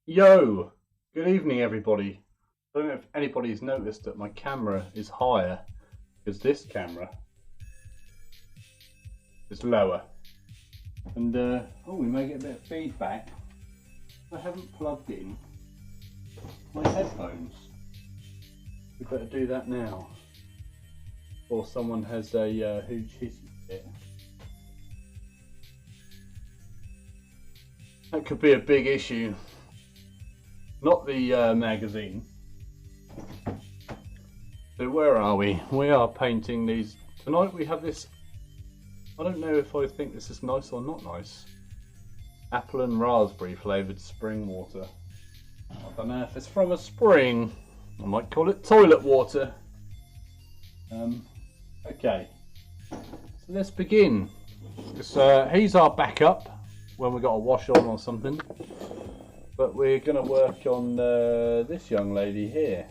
Yo, good evening everybody. I don't know if anybody's noticed that my camera is higher because this camera is lower. And oh, we may get a bit of feedback. I haven't plugged in my headphones. We better do that now. Or someone has a huge hissy fit. That could be a big issue. Not the magazine. So where are we? We are painting these. Tonight we have this, I don't know if I think this is nice or not nice. Apple and raspberry flavoured spring water. I don't know if it's from a spring. I might call it toilet water. Okay, so let's begin. He's our backup when we got a wash on or something. But we're going to work on this young lady here.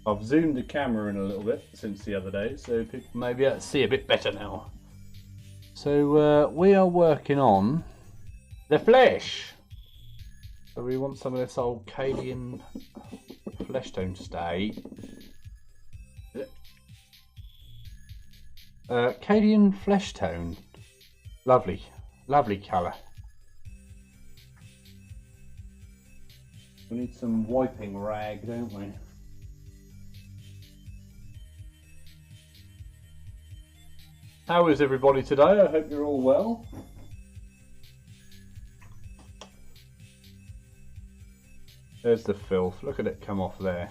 I've zoomed the camera in a little bit since the other day, so people may be able to see a bit better now. So we are working on the flesh. So we want some of this old Cadian flesh tone to stay. Cadian flesh tone. Lovely, lovely colour. We need some wiping rag, don't we? How is everybody today? I hope you're all well. There's the filth. Look at it come off there.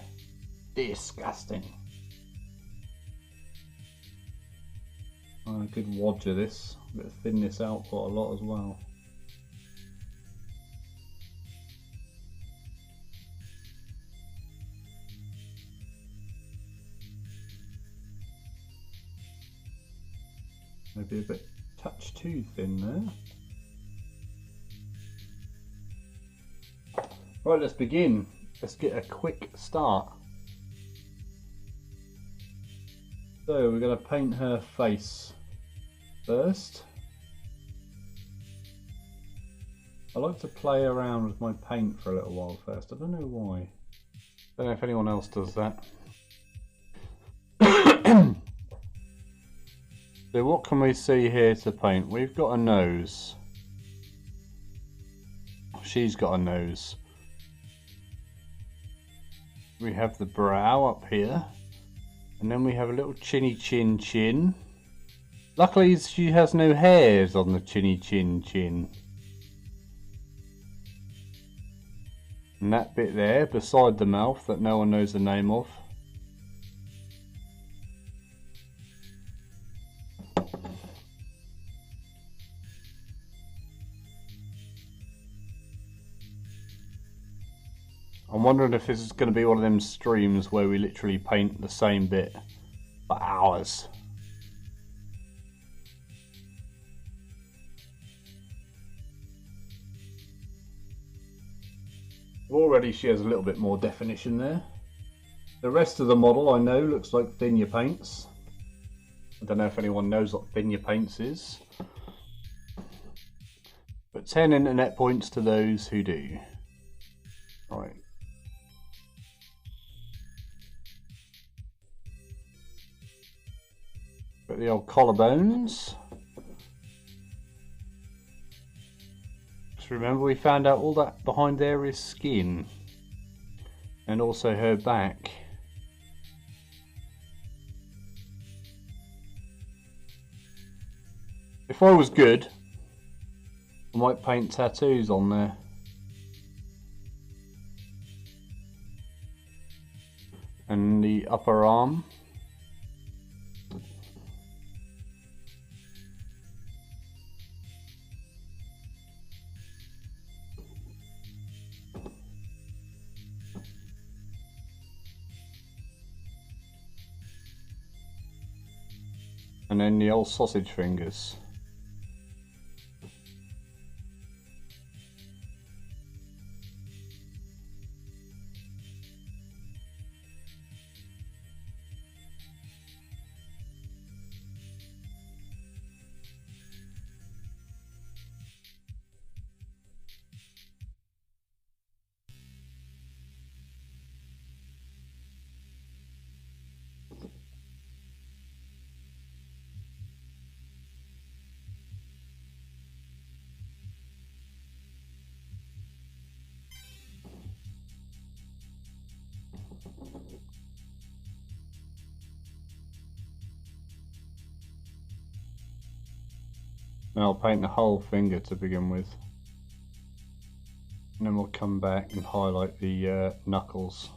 Disgusting. I could wadger this. A bit of thin this out quite a lot as well. Maybe a bit touch too thin there. Right, let's begin. Let's get a quick start. So we're going to paint her face first. I like to play around with my paint for a little while first. I don't know why. I don't know if anyone else does that. So what can we see here to paint? We've got a nose. She's got a nose. We have the brow up here. And then we have a little chinny chin chin. Luckily she has no hairs on the chinny chin chin. And that bit there beside the mouth that no one knows the name of. I'm wondering if this is going to be one of them streams where we literally paint the same bit for hours. Already she has a little bit more definition there. The rest of the model I know looks like Thinner Paints. I don't know if anyone knows what Thinner Paints is. But 10 internet points to those who do. Right. Got the old collarbones. Just remember we found out all that behind there is skin. And also her back. If I was good, I might paint tattoos on there. And the upper arm. And then the old sausage fingers. And I'll paint the whole finger to begin with. And then we'll come back and highlight the knuckles.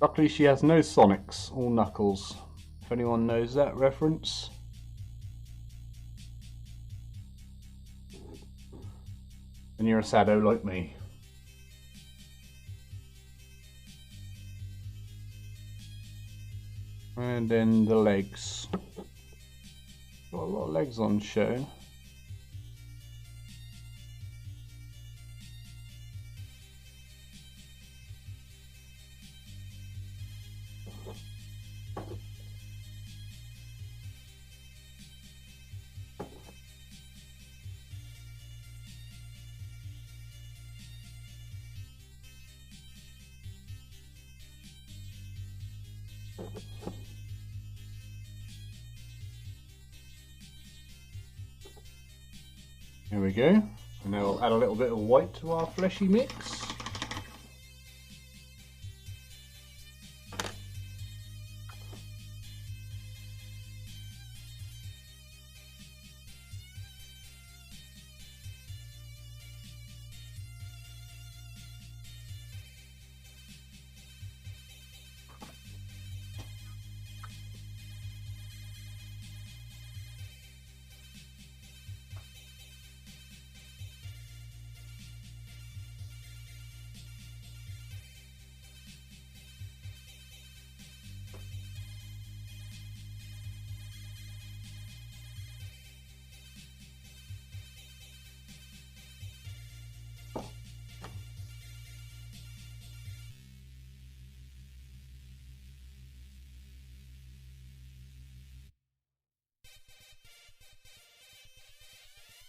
Luckily she has no Sonics, all knuckles. If anyone knows that reference. And you're a sado like me. And then the legs. Got a lot of legs on show. There we go. And now we'll add a little bit of white to our fleshy mix.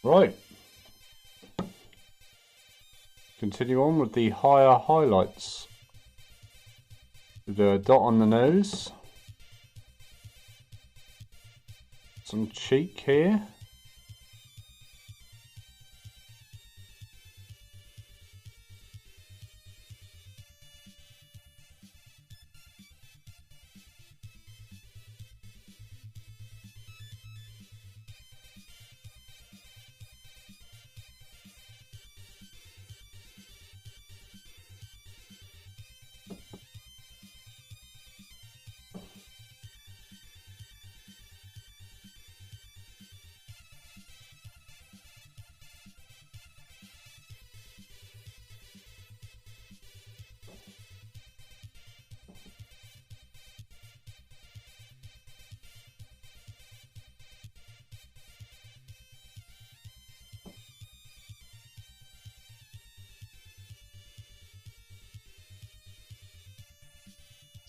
Right. Continue on with the higher highlights. With a dot on the nose. Some cheek here.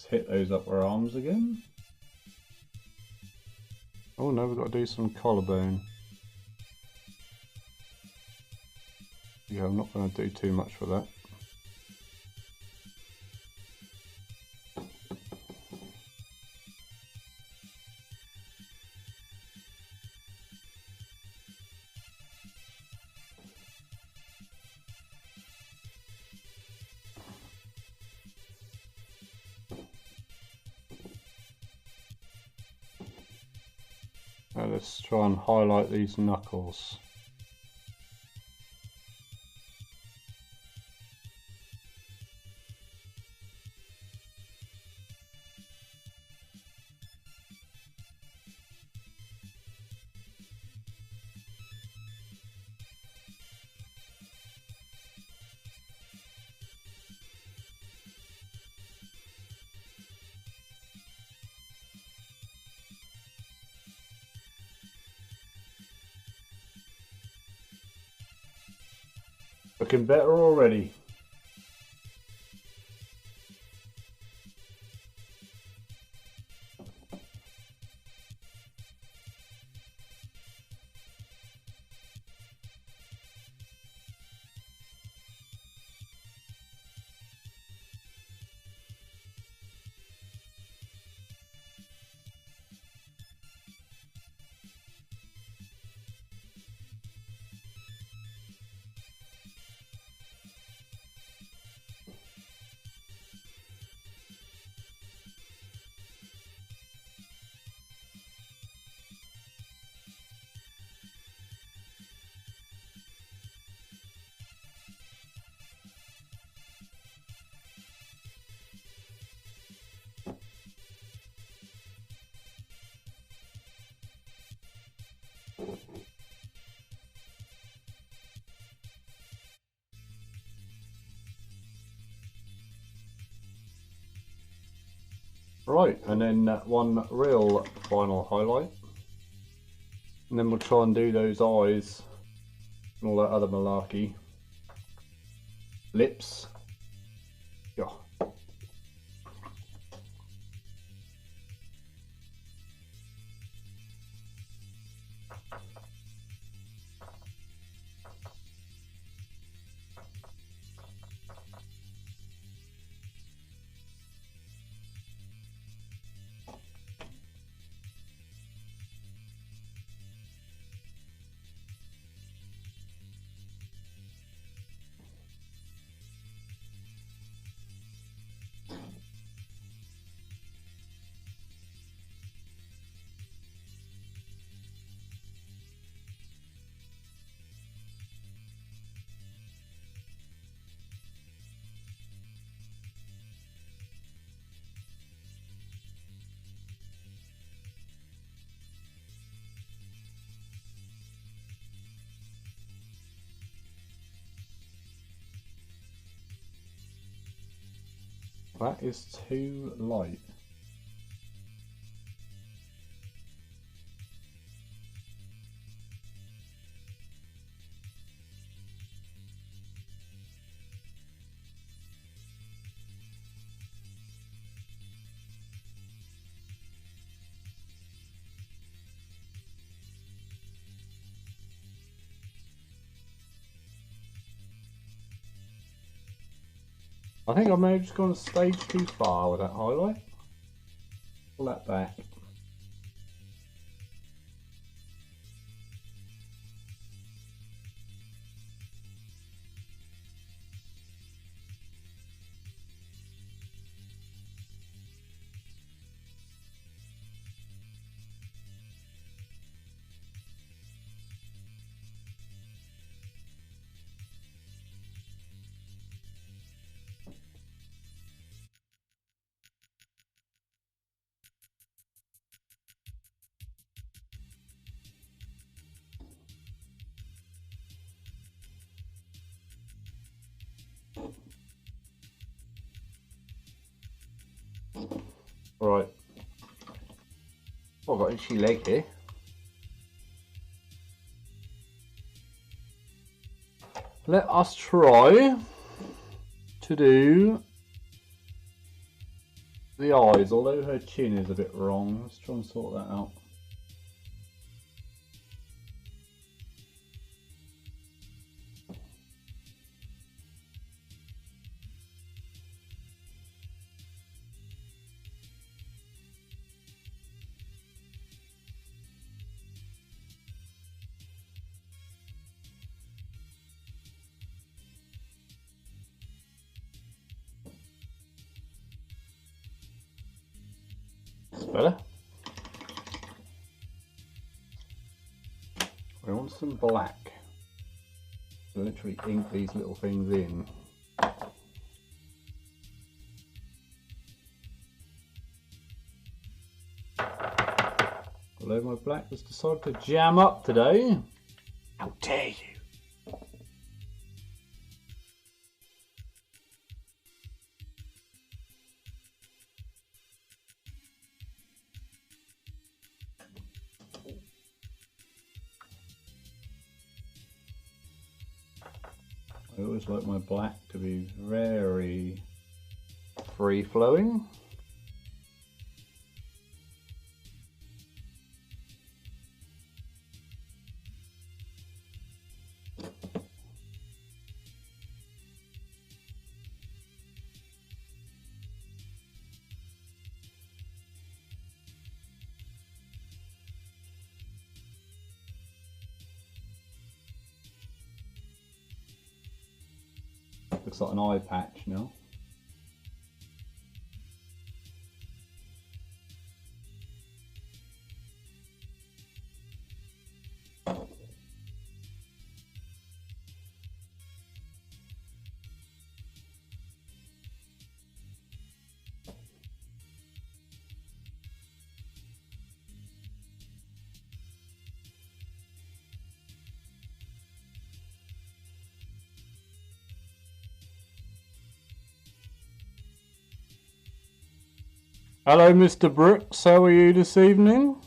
Hit those upper arms again. Oh no, we've got to do some collarbone. Yeah, I'm not going to do too much for that. Now let's try and highlight these knuckles. Looking better already. Right, and then one real final highlight. And then we'll try and do those eyes and all that other malarkey. Lips. Yeah. That is too light. I think I may have just gone a stage too far with that highlight. Pull that back. Right. Oh, I've got an itchy leg here. Let us try to do the eyes, although her chin is a bit wrong. Let's try and sort that out. Better. We want some black. So literally ink these little things in. Although my black has decided to jam up today. How dare you! I always like my black to be very free flowing. Looks like an eye patch now. Hello, Mr. Brooks. How are you this evening?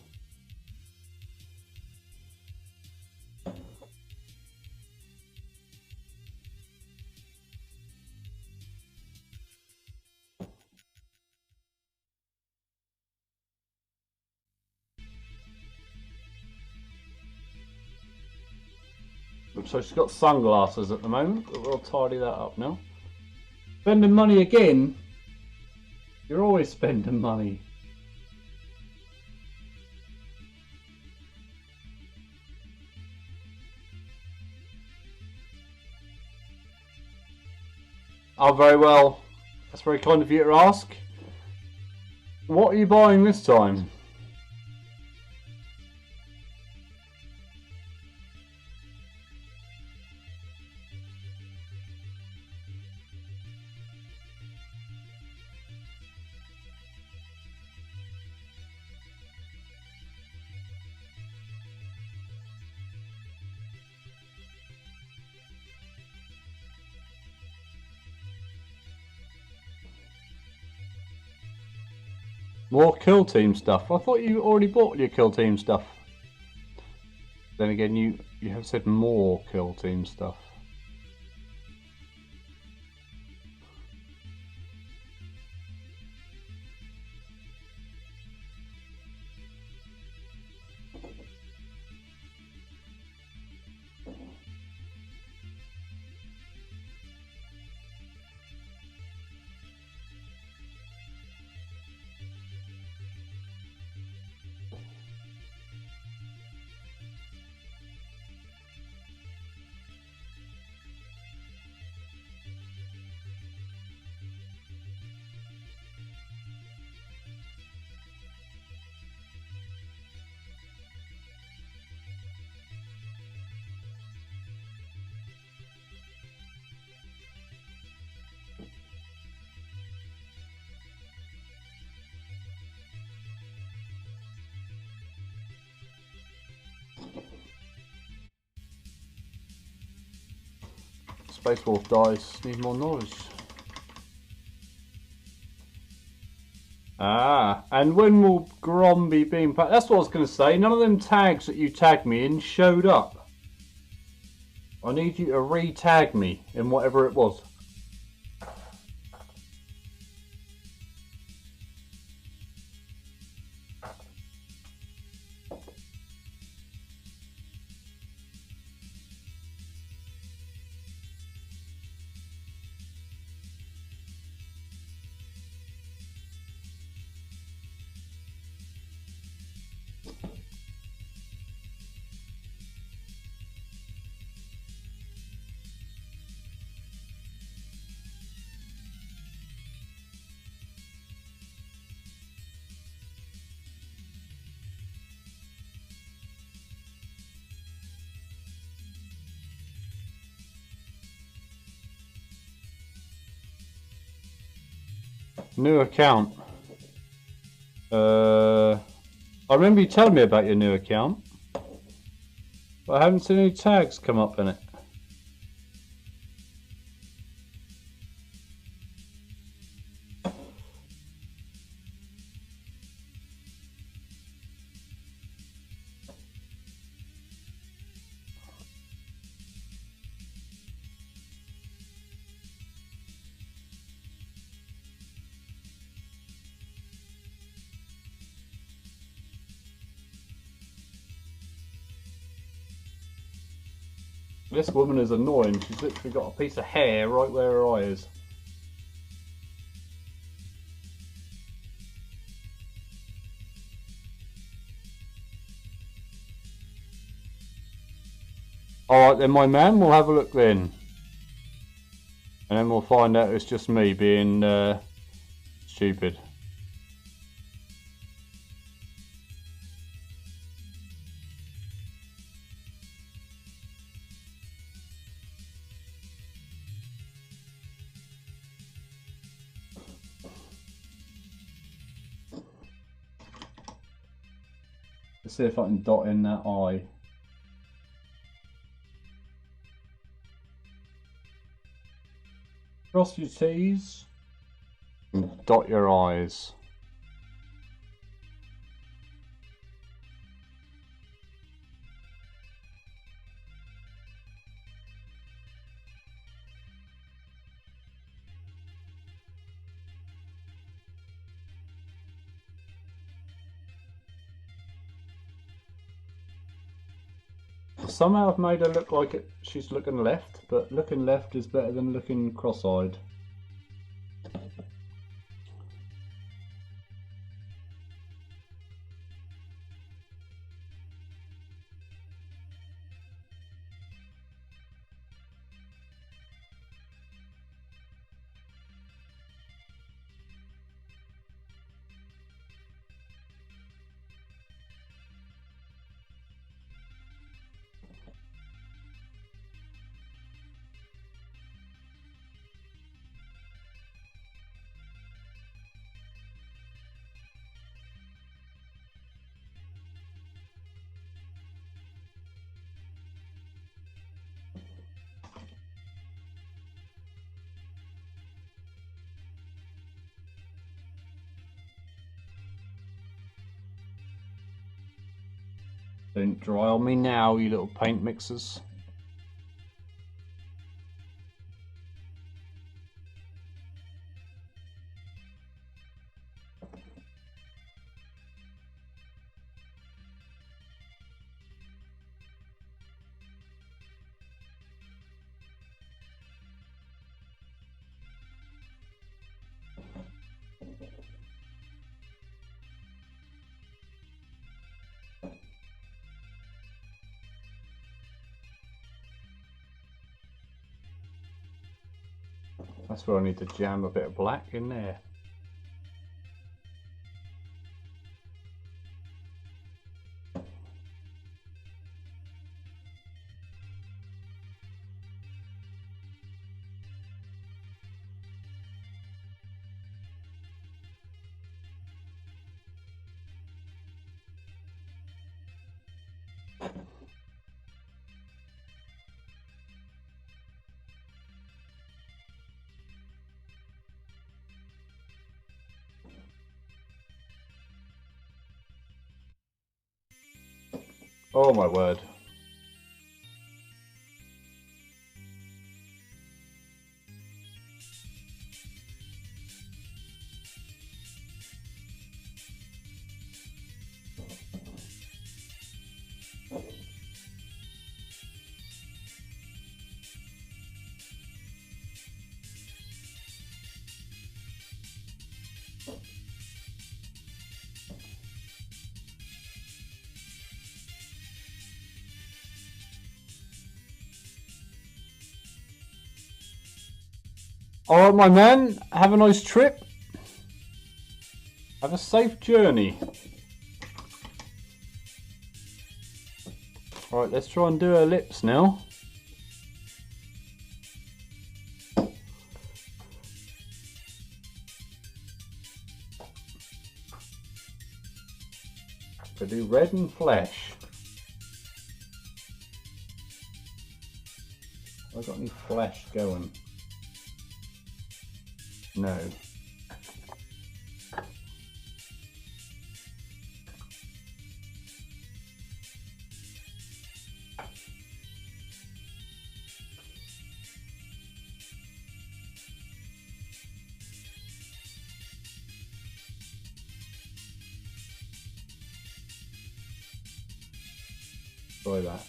So she's got sunglasses at the moment, but we'll tidy that up now. Spending money again? You're always spending money. Oh, very well. That's very kind of you to ask. What are you buying this time? More Kill Team stuff. I thought you already bought your Kill Team stuff. Then again, you have said more Kill Team stuff. Space Wolf dice. Need more knowledge. Ah, and when will Grom be being packed? That's what I was going to say. None of them tags that you tagged me in showed up. I need you to re-tag me in whatever it was. New account. I remember you telling me about your new account, but I haven't seen any tags come up in it. This woman is annoying. She's literally got a piece of hair right where her eye is. Alright then, my man, we'll have a look then. And then we'll find out it's just me being stupid. Let's see if I can dot in that eye. Cross your T's and dot your I's. Somehow I've made her look like she's looking left, but looking left is better than looking cross-eyed. Don't dry on me now, you little paint mixers. That's where I need to jam a bit of black in there. Oh my word. Alright my man, have a nice trip. Have a safe journey. Alright, let's try and do her lips now. To do red and flesh. Have I got any flesh going? No. Try that.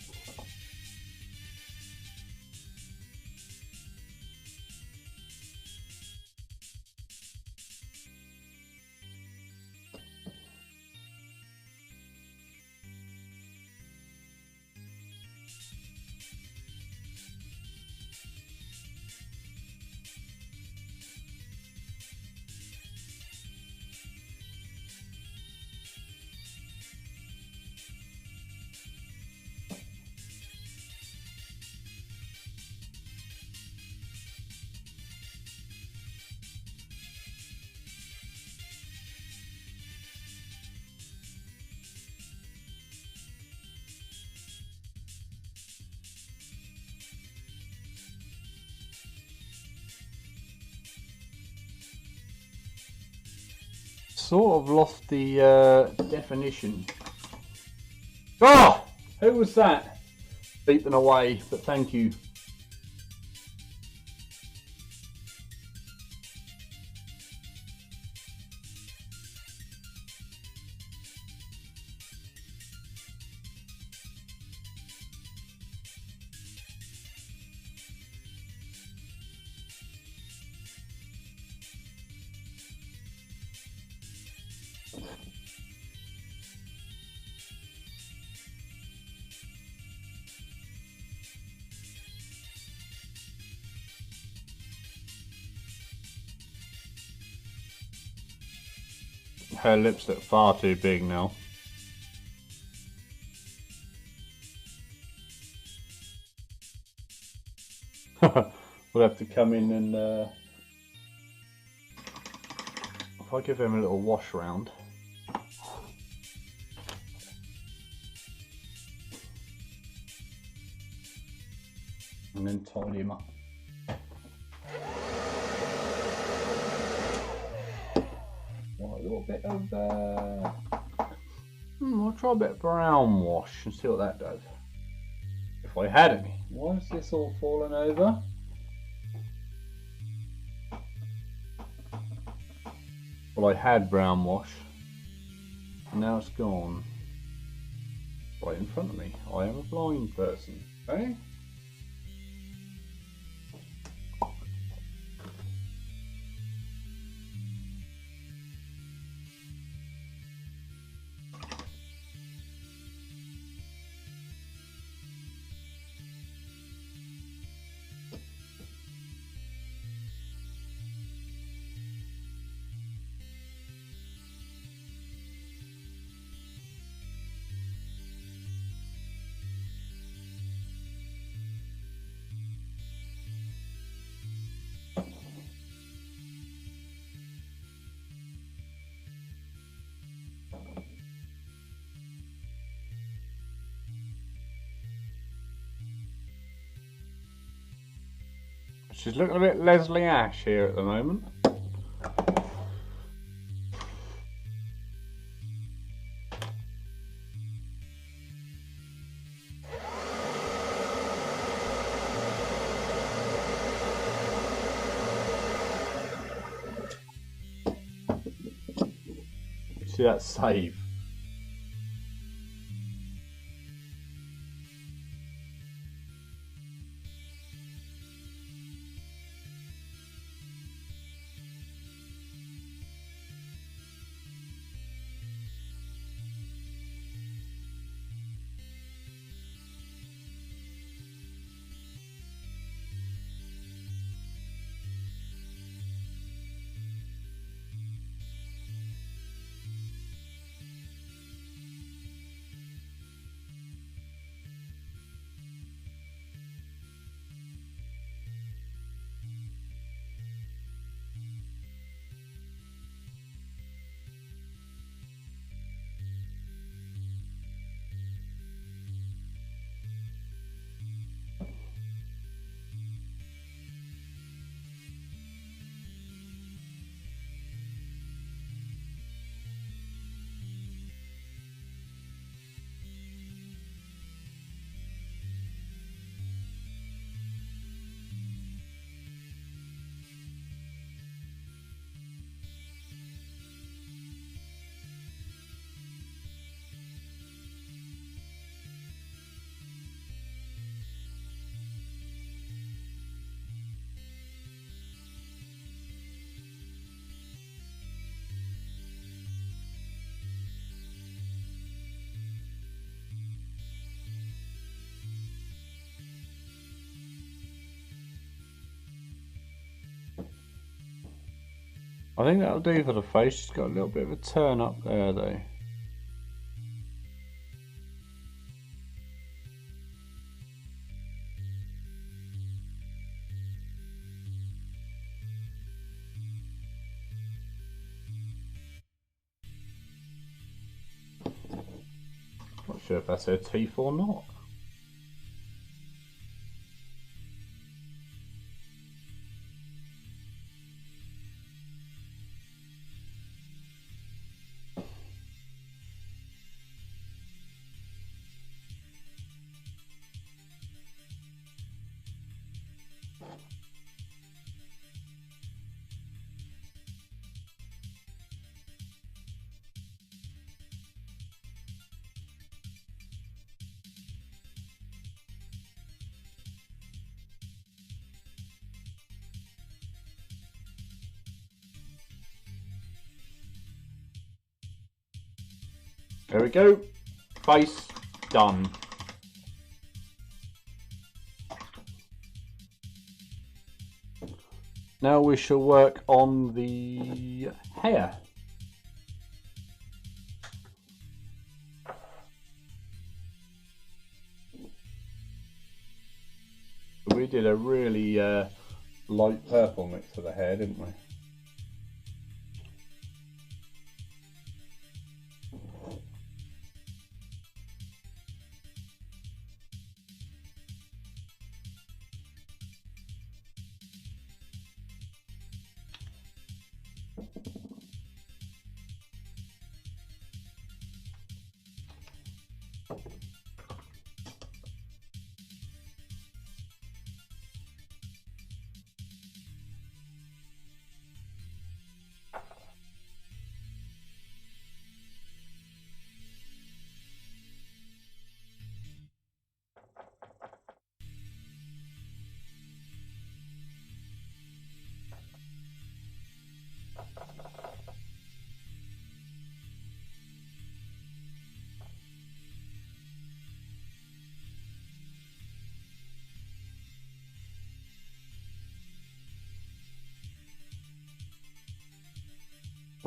Sort of lost the definition. Oh! Who was that? Beeping away, but thank you. Her lips look far too big now. We'll have to come in and if I give him a little wash round. And then tidy him up. Well, a little bit of I'll try a bit of brown wash and see what that does. If I had any. Why is this all fallen over? Well, I had brown wash. And now it's gone. Right in front of me. I am a blind person. Eh? She's looking a bit Leslie Ash here at the moment. See that save? I think that'll do for the face. She's got a little bit of a turn up there though. Not sure if that's her teeth or not. There we go. Face done. Now we shall work on the hair. We did a really light purple mix for the hair, didn't we?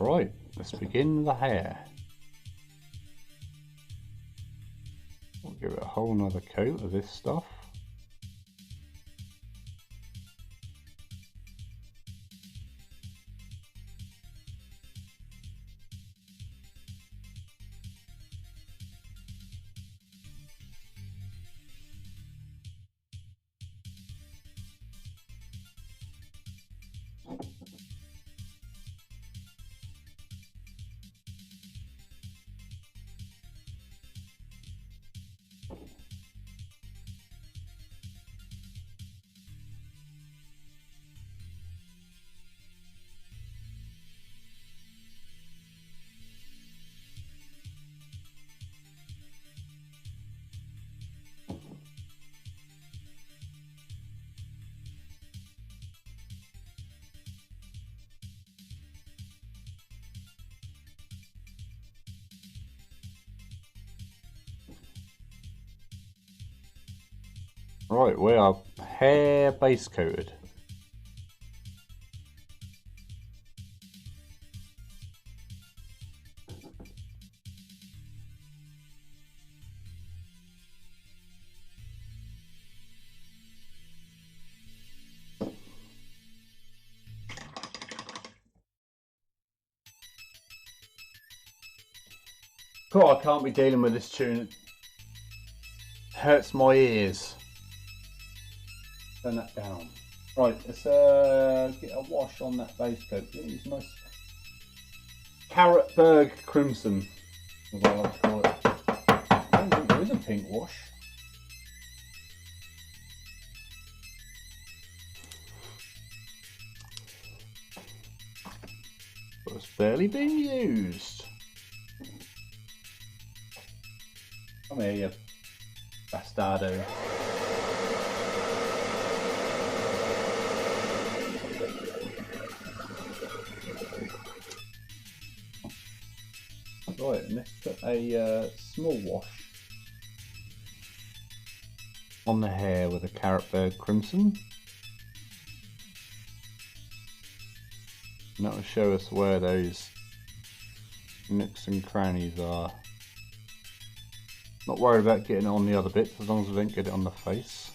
Right, let's begin the hair. We'll give it a whole nother coat of this stuff. Right, we are hair base coated. God, I can't be dealing with this tune. It hurts my ears. Turn that down. Right, let's get a wash on that base coat. It's nice Carrotberg Crimson, as I like to call it. I don't think there is a pink wash. But it's barely been used. Come here, you bastardo. Right, and let's put a small wash on the hair with a Carrotberg Crimson. And that will show us where those nooks and crannies are. Not worried about getting it on the other bits as long as we don't get it on the face.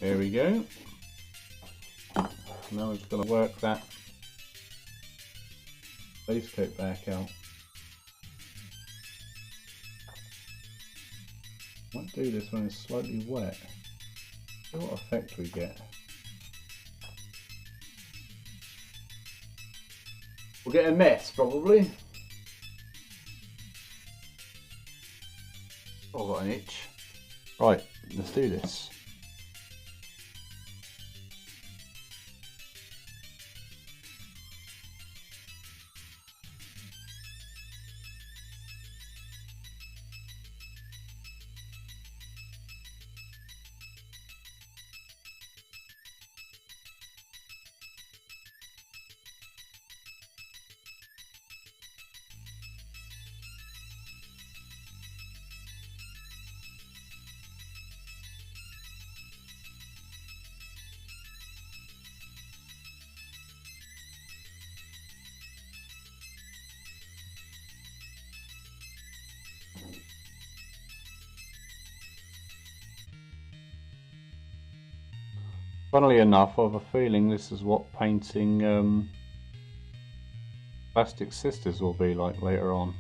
There we go. Now we're just going to work that base coat back out. Might do this when it's slightly wet. See what effect we get. We'll get a mess probably. Oh, I've got an itch. Right, let's do this. Funnily enough, I have a feeling this is what painting Plastic Sisters will be like later on.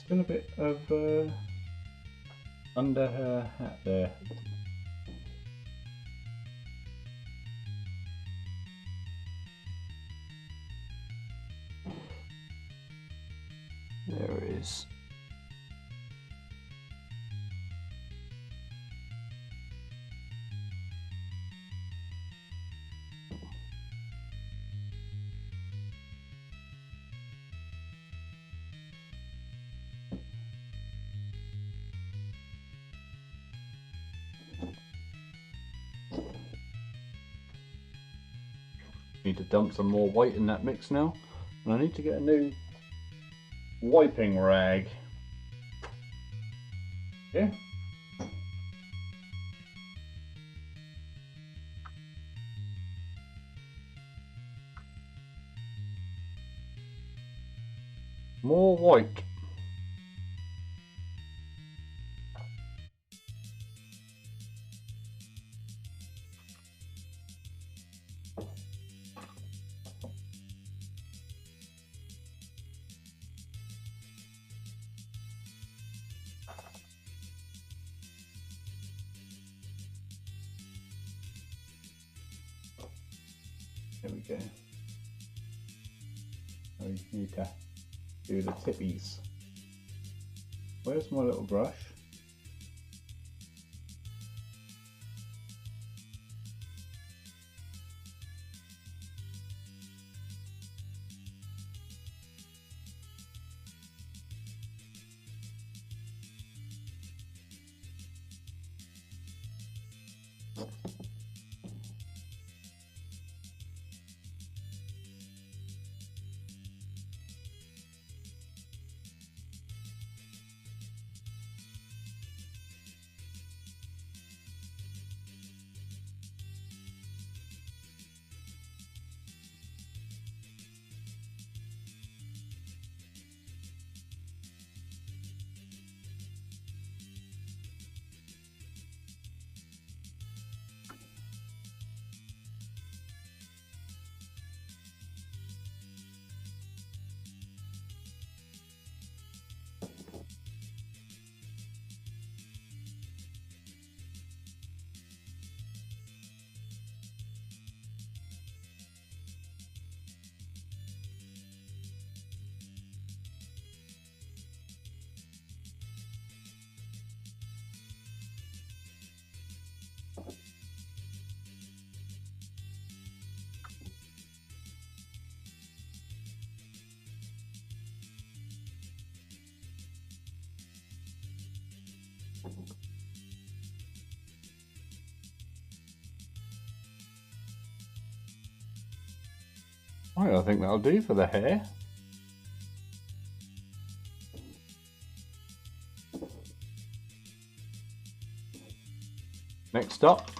Still a bit of under her hat there. There it is. Need to dump some more white in that mix now, and I need to get a new wiping rag. Yeah. More white. There we go. Now we need to do the tippies. Where's my little brush? Right, I think that'll do for the hair. Next up,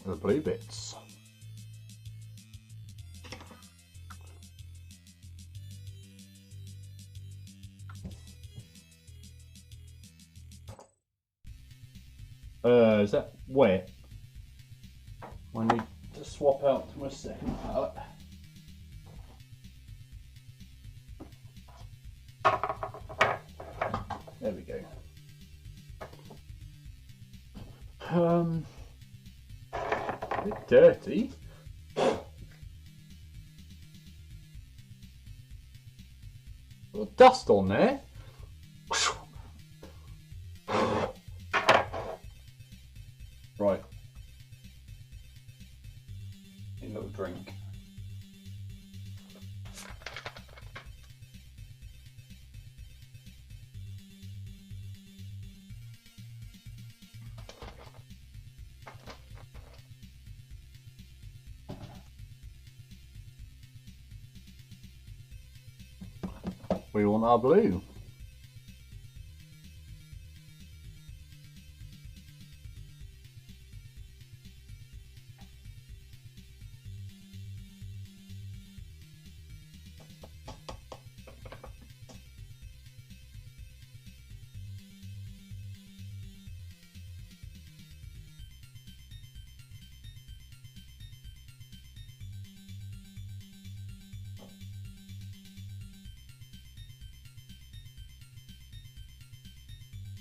the blue bits. Is that wet? I need to swap out to my second palette. There we go. A bit dirty. A little dust on there. Right. A little drink. We want our blue.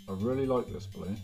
I really like this blue.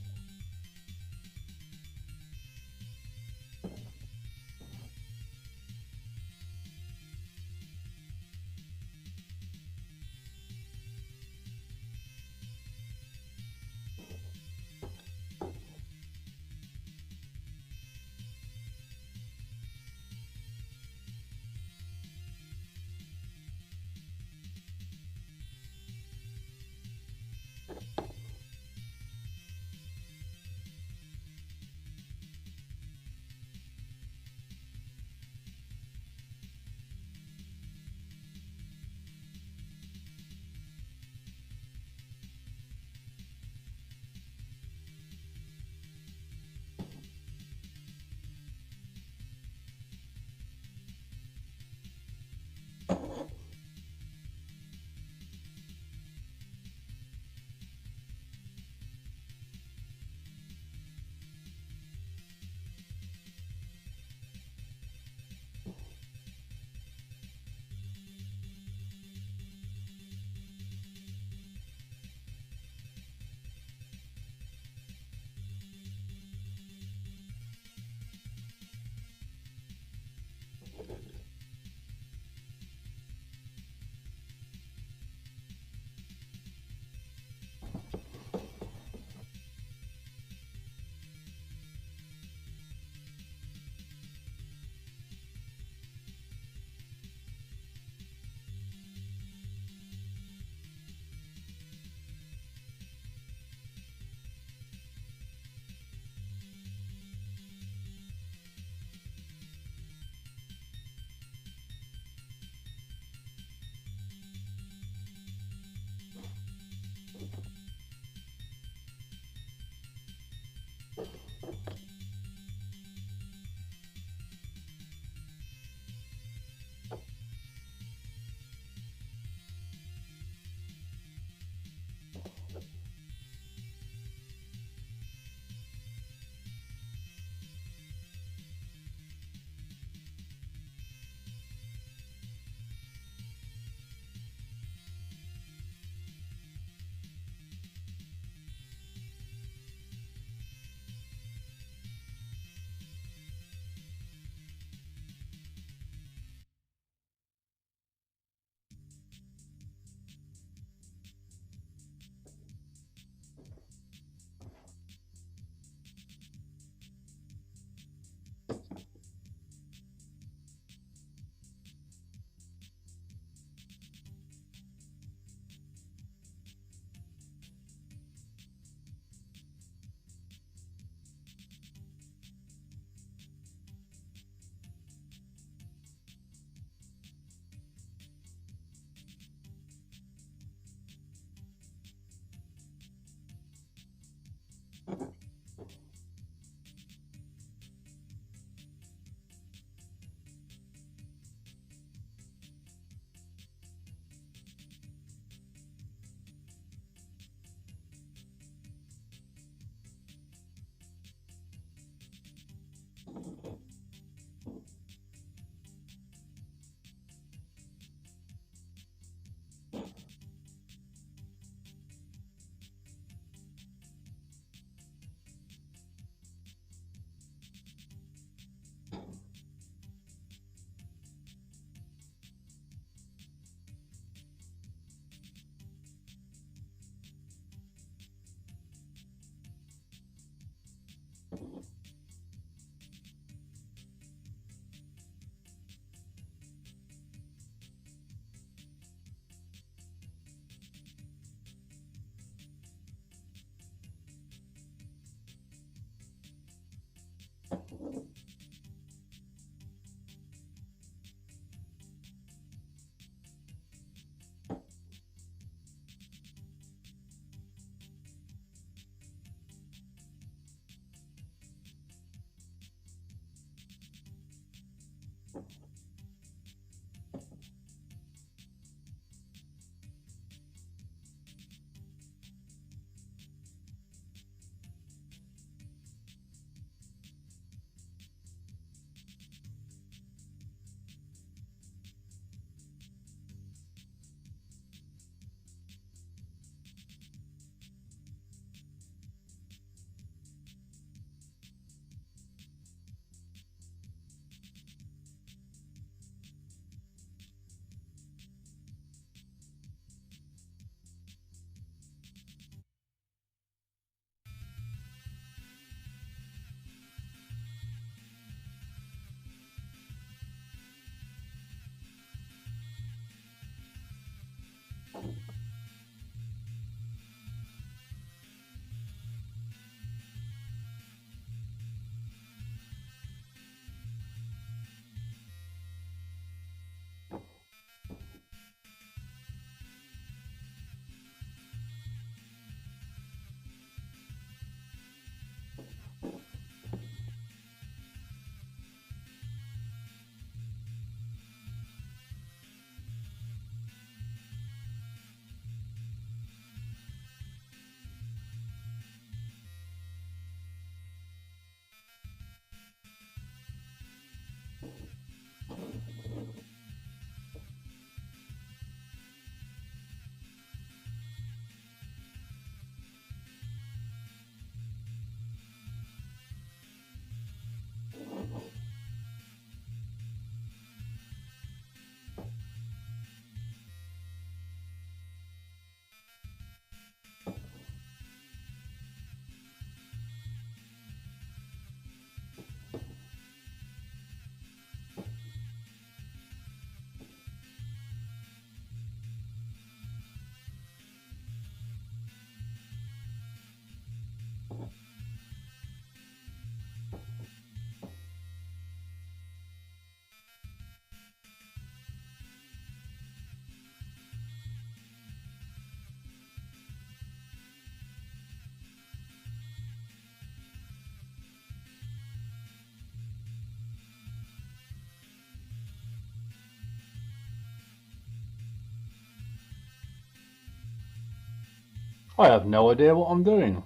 I have no idea what I'm doing.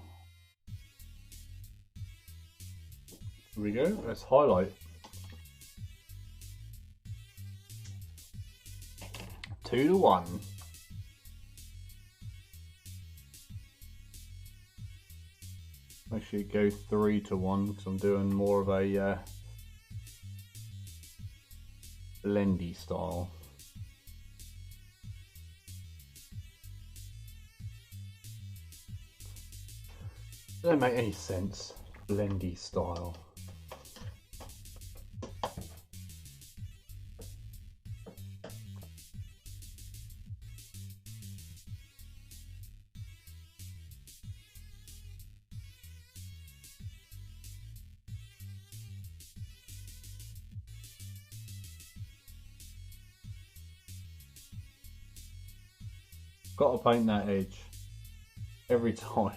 Here we go, let's highlight. 2-1. Actually go 3-1 because I'm doing more of a blendy style. Doesn't make any sense, blendy style. Got to paint that edge every time.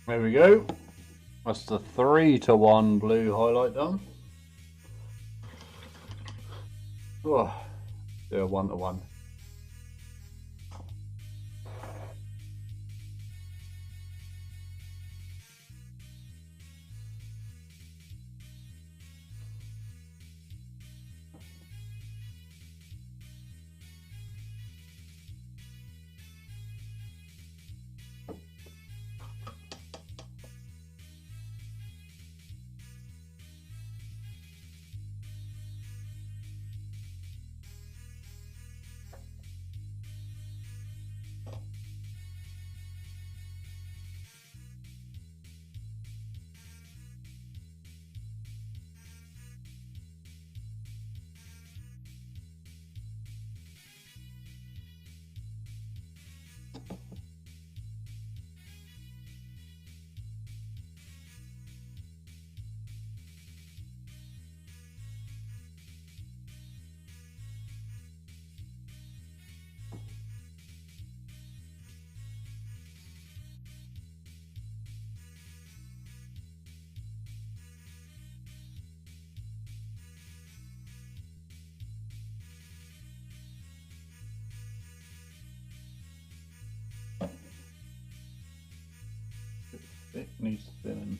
There we go. That's the 3-to-1 blue highlight done. Oh, do a 1-to-1. It needs thinning.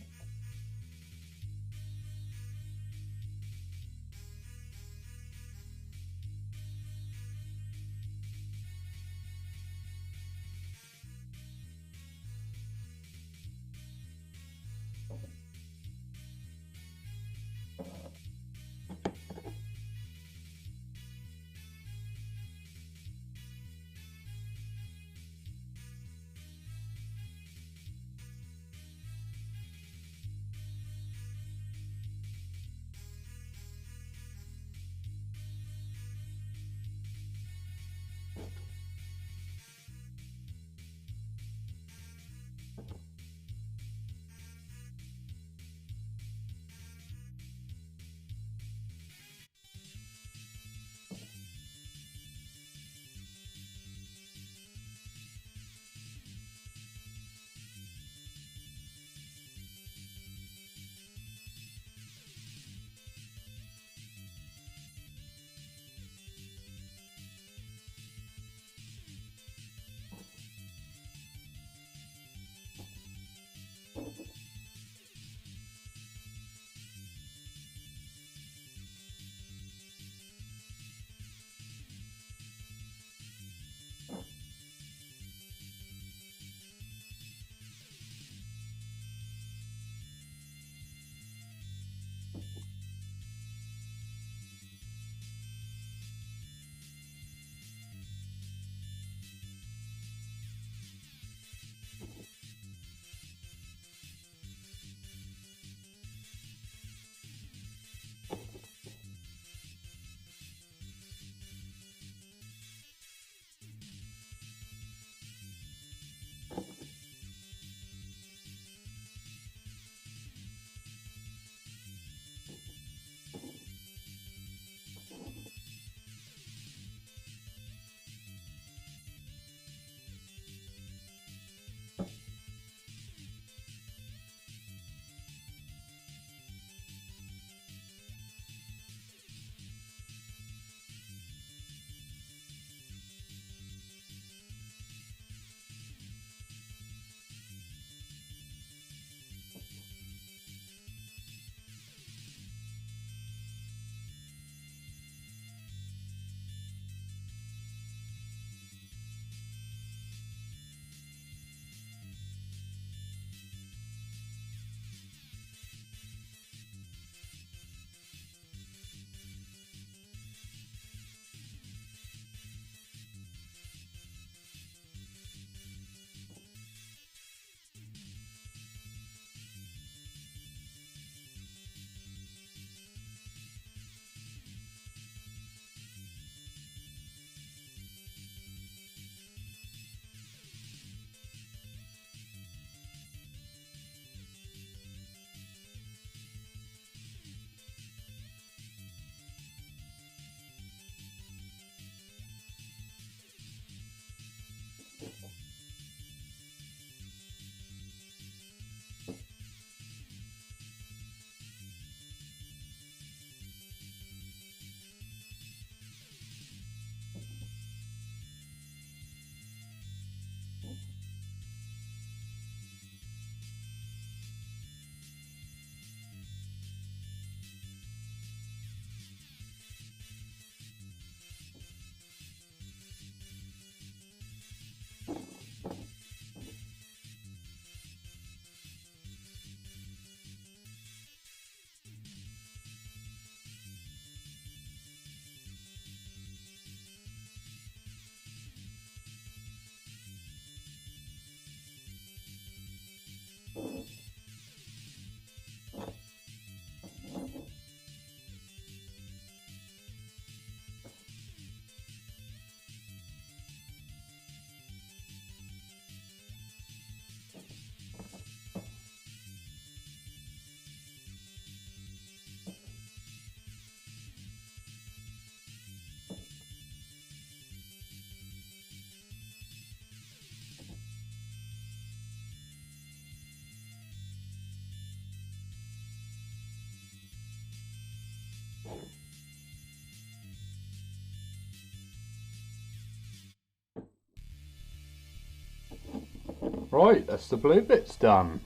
Right, that's the blue bits done.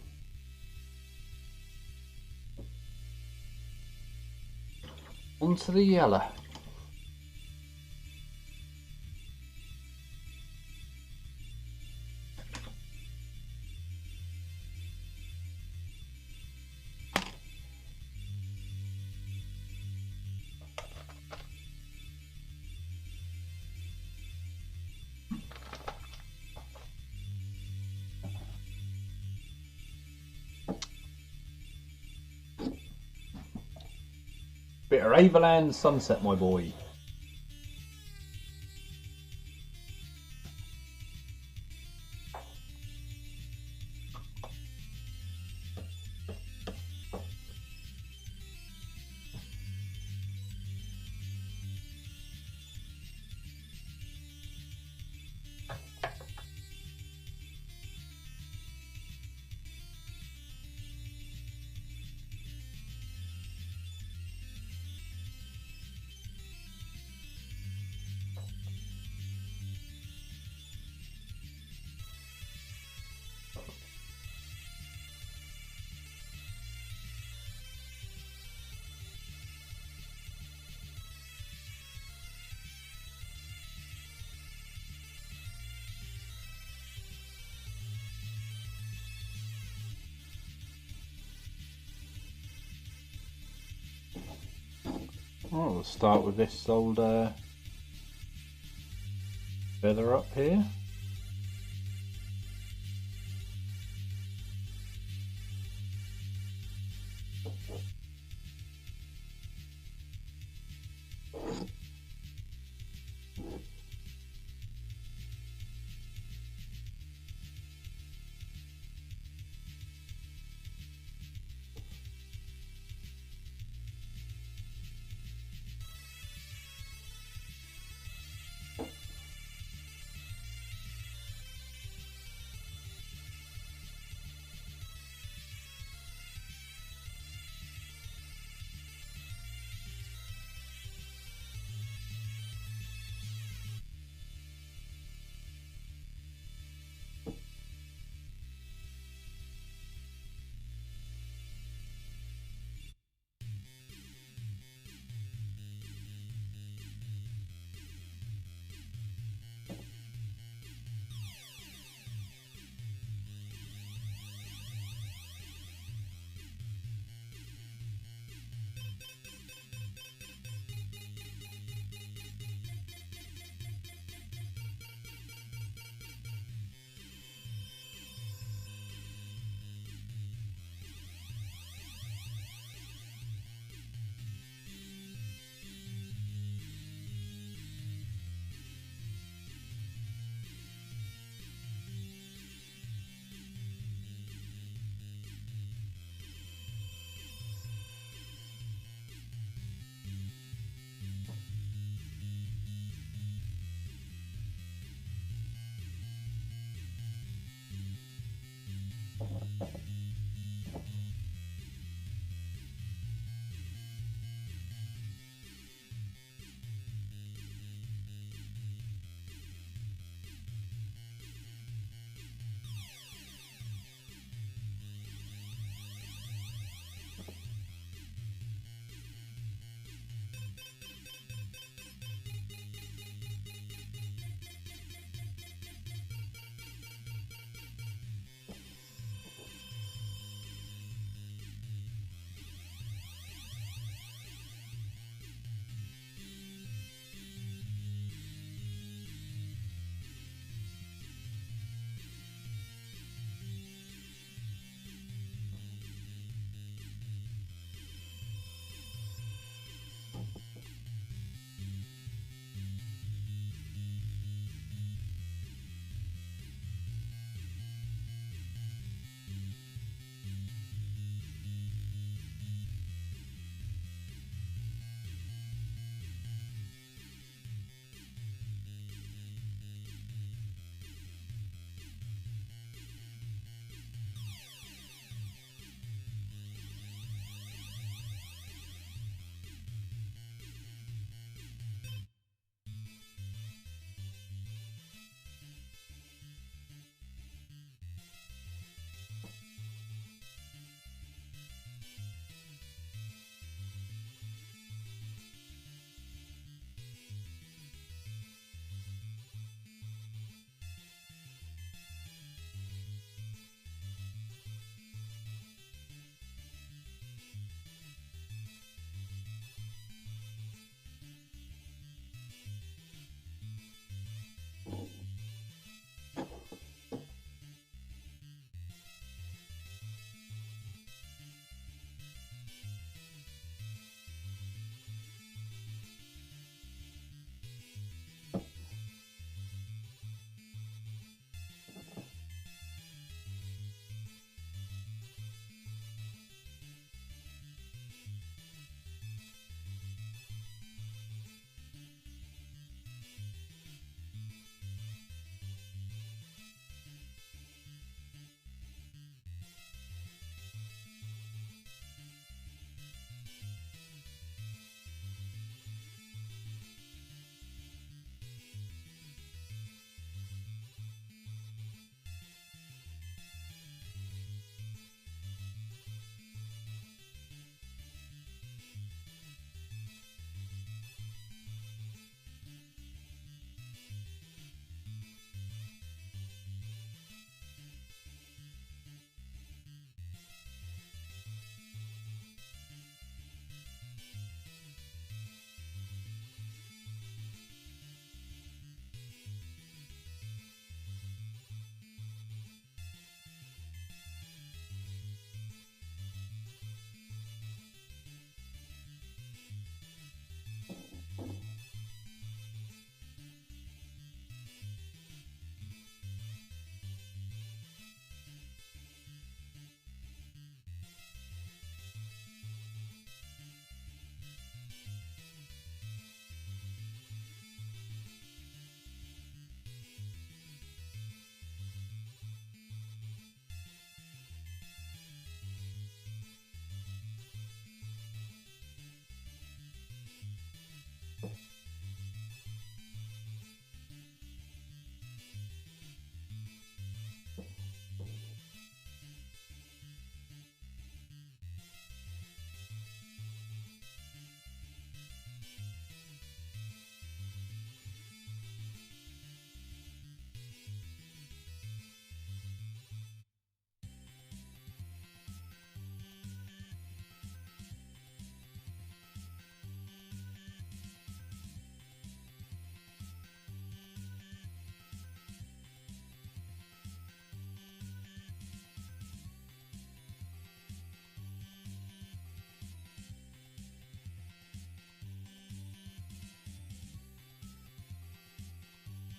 Onto the yellow. Bit of Avaland sunset, my boy. Oh, we'll start with this old feather up here.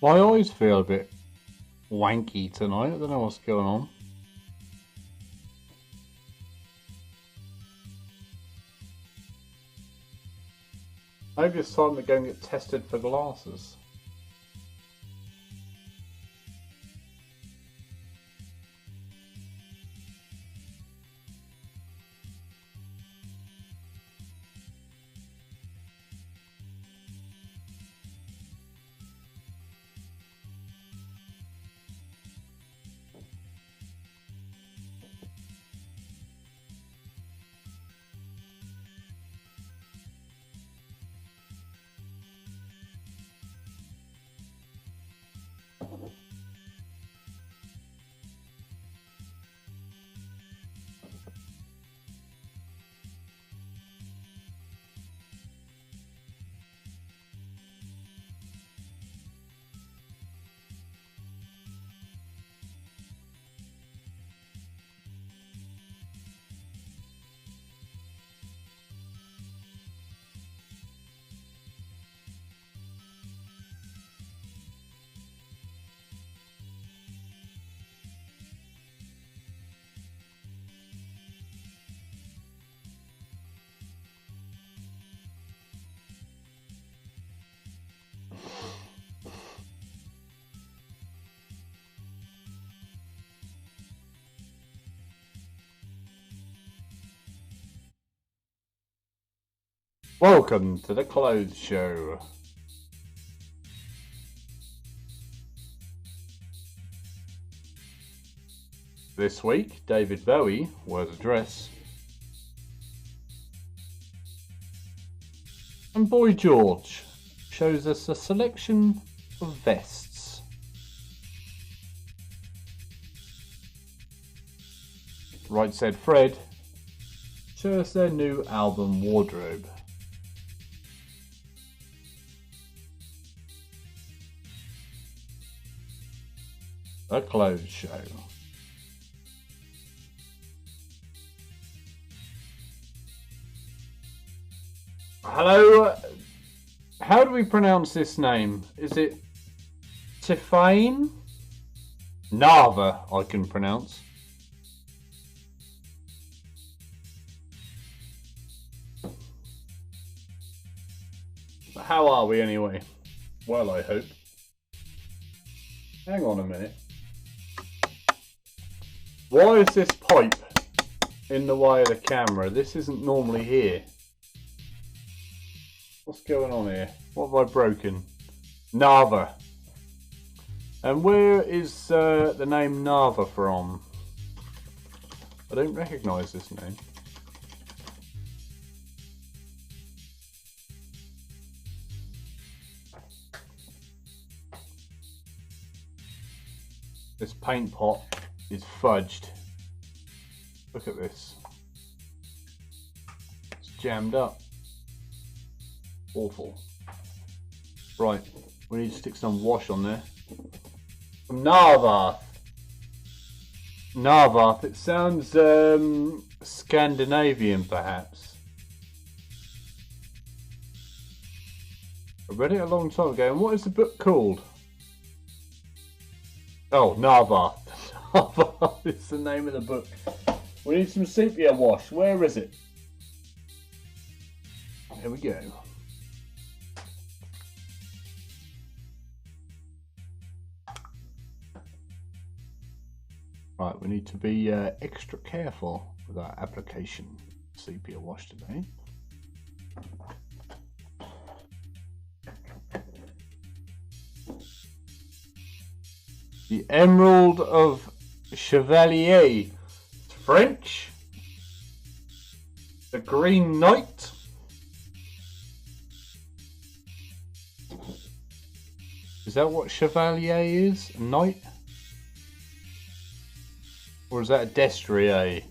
My eyes feel a bit wanky tonight. I don't know what's going on. Maybe it's time to go and get tested for glasses. Welcome to the Clothes Show. This week, David Bowie wears a dress. And Boy George shows us a selection of vests. Right Said Fred show us their new album wardrobe. The Clothes Show. Hello, how do we pronounce this name? Is it Vhane? Nava, I can pronounce. How are we anyway? Well, I hope. Hang on a minute. Why is this pipe in the way of the camera? This isn't normally here. What's going on here? What have I broken? Nava. And where is the name Nava from? I don't recognise this name. This paint pot is fudged. Look at this. It's jammed up. Awful. Right, we need to stick some wash on there. From Narvarth. Narvarth, it sounds Scandinavian perhaps. I read it a long time ago, and what is the book called? Oh, Narvarth. Narvarth is the name of the book. We need some sepia wash. Where is it? Here we go. Right, we need to be extra careful with our application of sepia wash today. The Emerald of Chevalier, French. The Green Knight. Is that what Chevalier is? A knight? Or is that a destrier?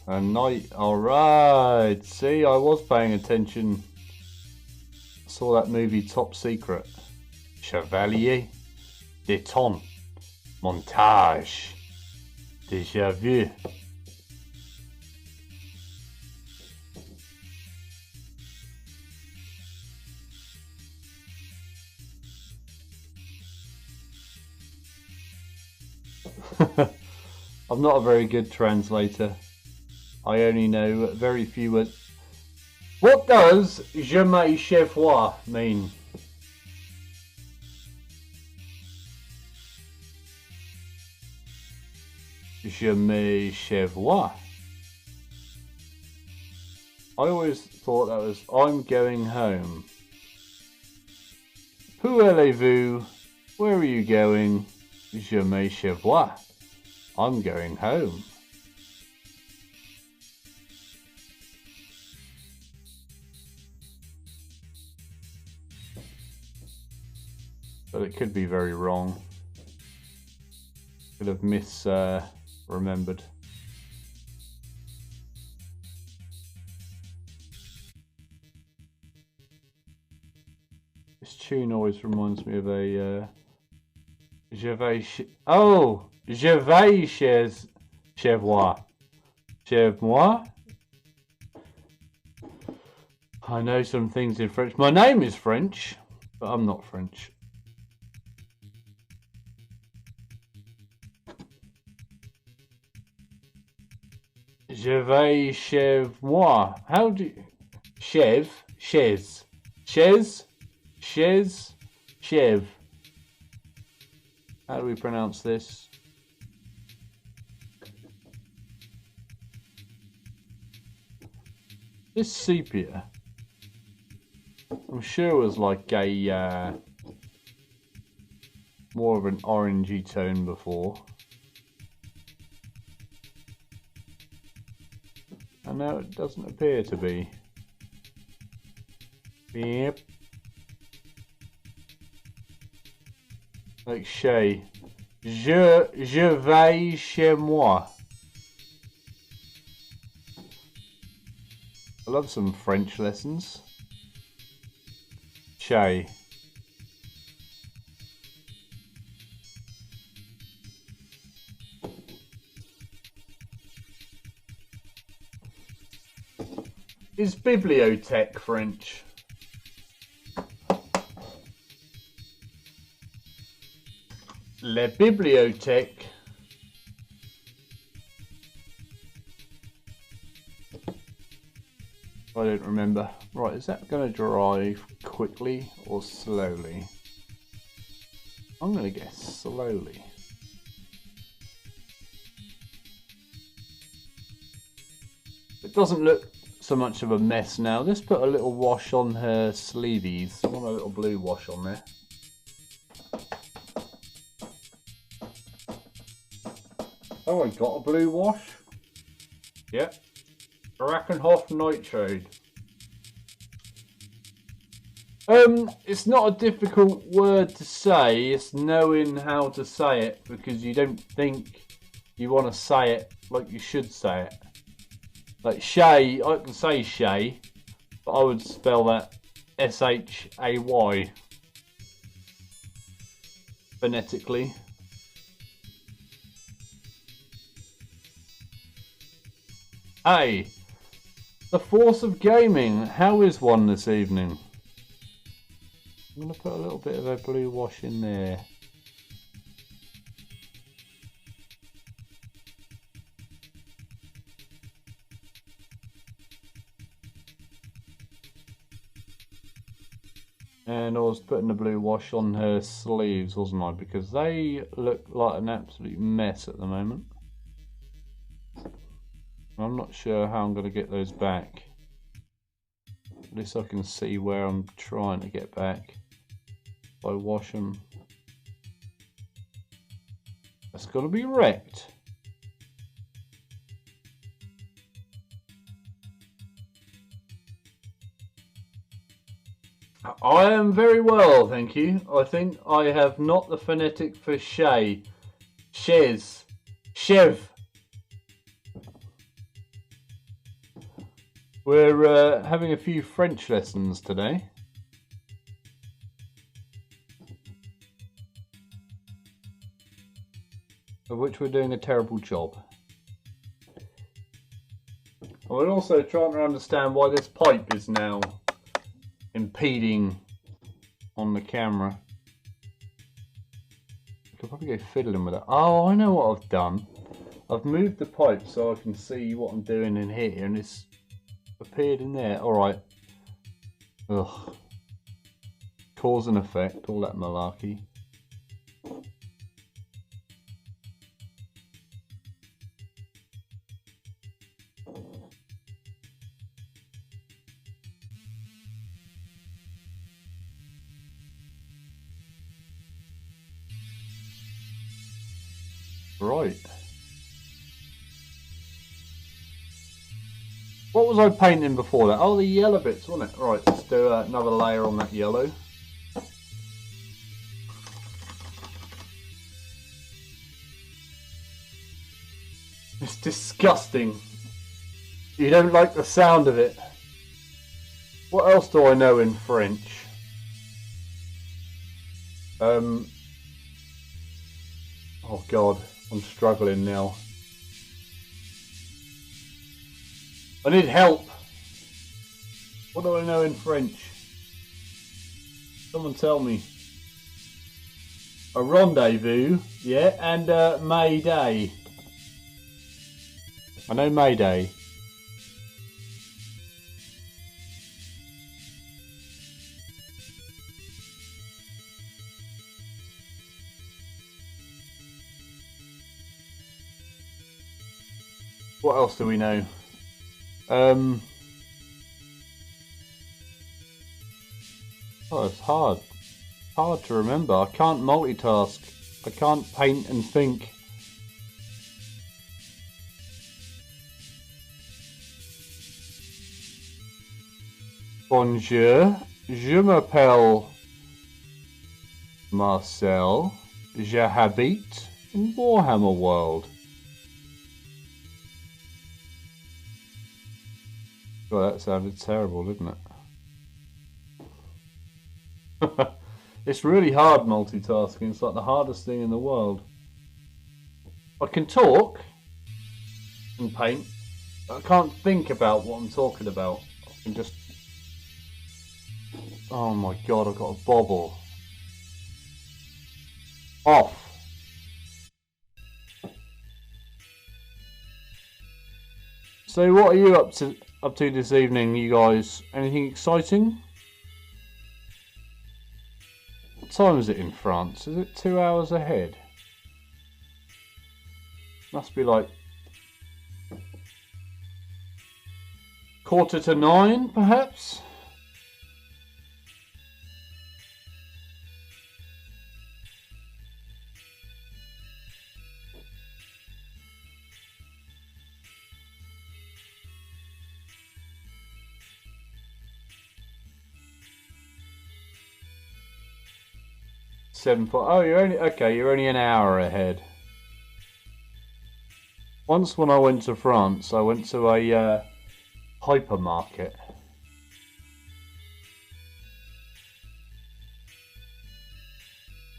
A knight, alright. See, I was paying attention. I saw that movie Top Secret. Chevalier d'Eton. Montage. Déjà vu. I'm not a very good translator. I only know very few words. What does je me chevois mean? Je me chevois. I always thought that was I'm going home. Où allez-vous? Where are you going? Je me chevois. I'm going home. But it could be very wrong. Could have misremembered. This tune always reminds me of a je vais chez moi. Chez moi? I know some things in French. My name is French, but I'm not French. Je vais chez moi. How do you... Chev? Chez. Chez? Chez? Chev. How do we pronounce this? This sepia, I'm sure was like a more of an orangey tone before. And now it doesn't appear to be. Yep. Like chez. Je vais chez moi. I love some French lessons. Chez. Is bibliothèque French? La bibliothèque. I don't remember. Right, is that going to dry quickly or slowly? I'm going to guess slowly. It doesn't look so much of a mess now. Let's put a little wash on her sleeveys. I want a little blue wash on there. Oh, I got a blue wash. Yep. Brackenhoff nitride. It's not a difficult word to say. It's knowing how to say it because you don't think you want to say it like you should say it. Like Shay, I can say Shay, but I would spell that S-H-A-Y phonetically. Hey, the force of gaming. How is one this evening? I'm going to put a little bit of a blue wash in there. And I was putting the blue wash on her sleeves, wasn't I? Because they look like an absolute mess at the moment. I'm not sure how I'm going to get those back. At least I can see where I'm trying to get back. If I wash them. That's got to be wrecked. I am very well, thank you. I think I have not the phonetic for Shay. Chez. Chev. We're having a few French lessons today. Of which we're doing a terrible job. We're also trying to understand why this pipe is now impeding on the camera. I could probably go fiddling with it. Oh, I know what I've done. I've moved the pipe so I can see what I'm doing in here, and it's appeared in there. Alright. Ugh. Cause and effect, all that malarkey. Right. What was I painting before that? Oh, the yellow bits, wasn't it? Right, let's do another layer on that yellow. It's disgusting. You don't like the sound of it. What else do I know in French? Oh God, I'm struggling now. I need help. What do I know in French? Someone tell me. A rendezvous, yeah, and May Day. I know May Day. What else do we know? Oh, it's hard. Hard to remember. I can't multitask. I can't paint and think. Bonjour, je m'appelle Marcel. Je habite in Warhammer World. Well, that sounded terrible, didn't it? It's really hard multitasking. It's like the hardest thing in the world. I can talk and paint, but I can't think about what I'm talking about. I can just... Oh my God, I've got a bobble. Off. So what are you up to this evening, you guys? Anything exciting? What time is it in France? Is it 2 hours ahead? Must be like 9:15, perhaps? Oh, you're only an hour ahead. Once when I went to France, I went to a hypermarket.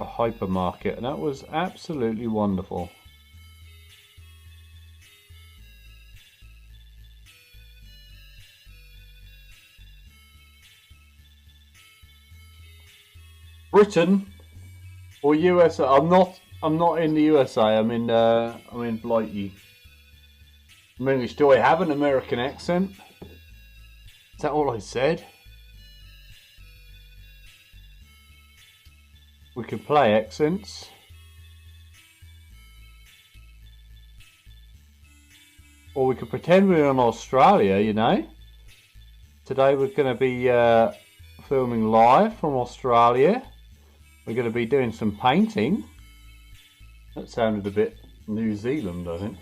A hypermarket, and that was absolutely wonderful. Britain or USA? I'm not in the USA. I'm in Blighty. I'm English. Do I have an American accent? Is that all I said? We can play accents. Or we could pretend we're in Australia, you know. Today we're going to be filming live from Australia. We're going to be doing some painting. That sounded a bit New Zealand, I think.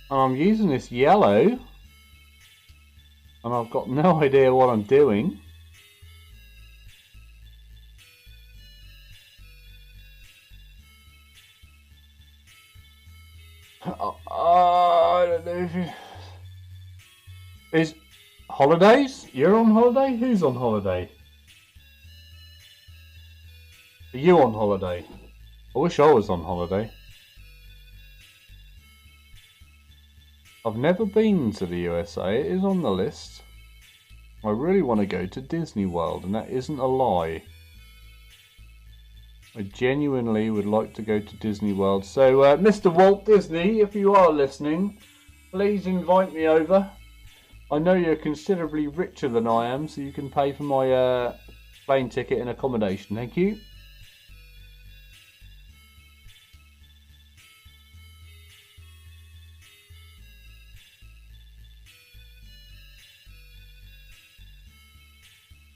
And I'm using this yellow. And I've got no idea what I'm doing. I don't know if you... Is holidays? You're on holiday? Who's on holiday? Are you on holiday? I wish I was on holiday. I've never been to the USA. It is on the list. I really want to go to Disney World, and that isn't a lie. I genuinely would like to go to Disney World. So, Mr. Walt Disney, if you are listening, please invite me over. I know you're considerably richer than I am, so you can pay for my plane ticket and accommodation. Thank you.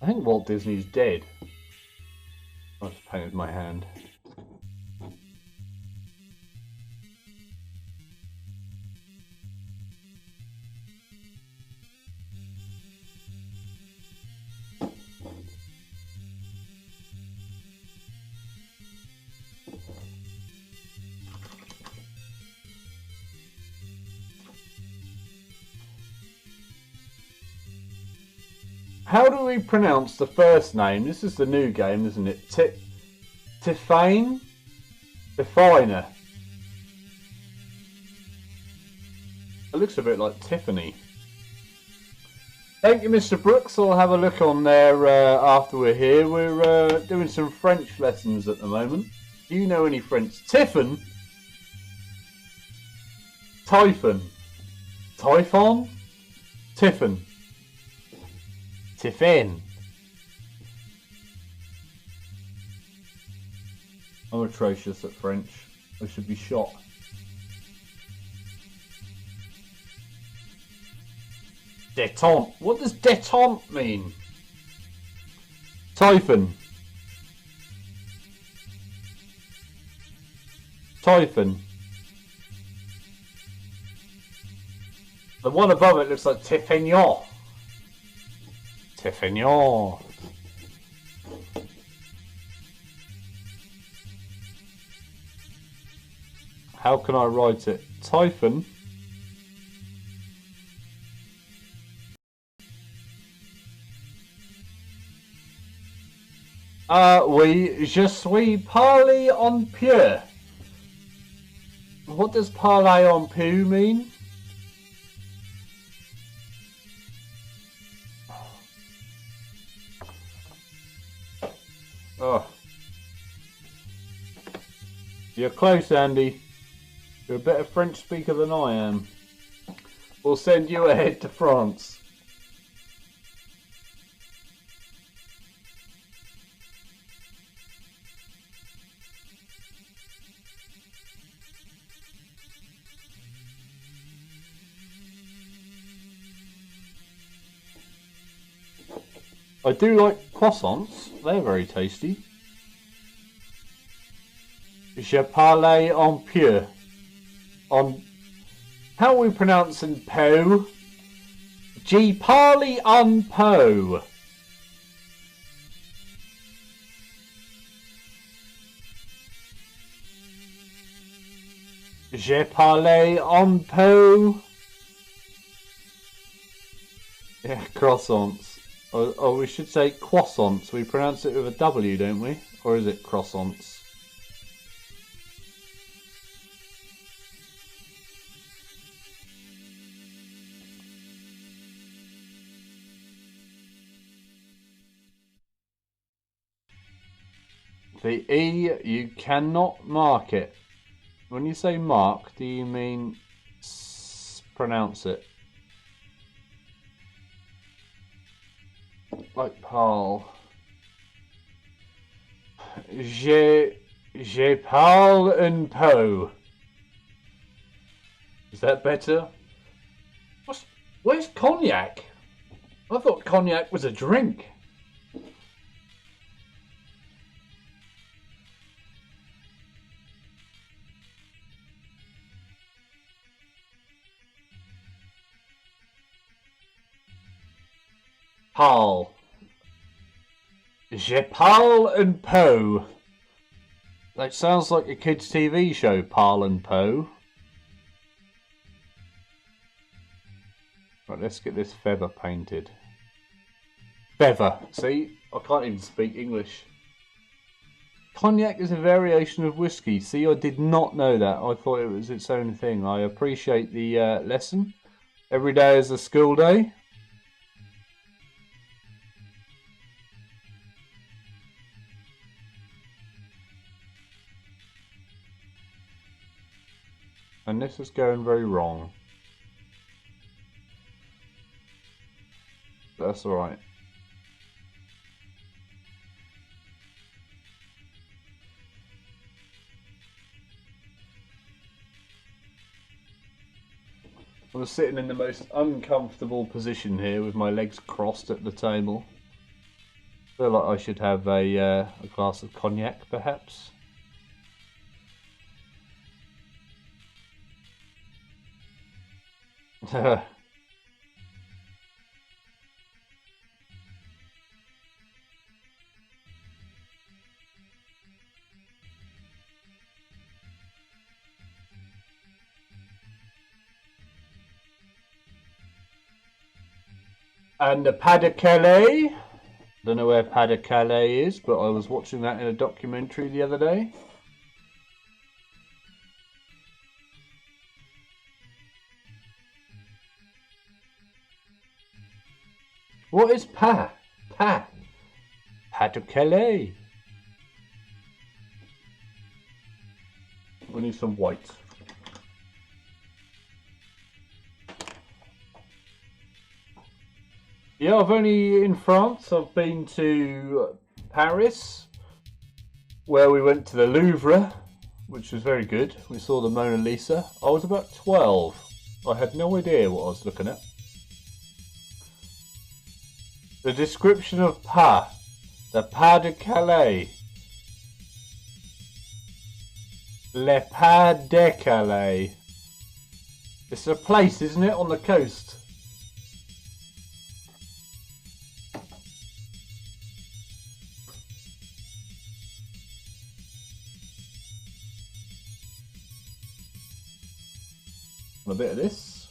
I think Walt Disney's dead. I just painted my hand. How do we pronounce the first name? This is the new game, isn't it? Tifane? Definer. It looks a bit like Tiffany. Thank you, Mr. Brooks. I'll have a look on there after we're here. We're doing some French lessons at the moment. Do you know any French? Tiffin? Typhon? Typhon? Tiffin? Tiffin. I'm atrocious at French. I should be shot. Détente. What does détente mean? Typhon. Typhon. The one above it looks like Tiffignon. Tiffignon. How can I write it? Typhon. Oui, je suis parler en peu. What does parler en peu mean? Oh. You're close, Andy. You're a better French speaker than I am. We'll send you ahead to France. I do like croissants. They're very tasty. Je parle en peu. On how are we pronouncing po? Je parle en peu. Je parle en peu. Yeah, croissants. Oh, we should say croissants. We pronounce it with a W, don't we? Or is it croissants? The E, you cannot mark it. When you say mark, do you mean pronounce it? Like parle. Je parle un peu. Is that better? Where's cognac? I thought cognac was a drink. Parle. Je parle un peu. That sounds like a kids' TV show, Parle and Poe. Right, let's get this feather painted. Feather. See? I can't even speak English. Cognac is a variation of whiskey. See, I did not know that. I thought it was its own thing. I appreciate the lesson. Every day is a school day. And this is going very wrong. That's alright. I was sitting in the most uncomfortable position here with my legs crossed at the table. I feel like I should have a glass of cognac, perhaps. And the Pas de Calais. Don't know where Pas de Calais is, but I was watching that in a documentary the other day. What is Pas? Pas de Calais. We need some white. Yeah, I've only in France. I've been to Paris, where we went to the Louvre, which was very good. We saw the Mona Lisa. I was about 12. I had no idea what I was looking at. The description of Pas, the Pas de Calais. Le Pas de Calais. It's a place, isn't it, on the coast? A bit of this.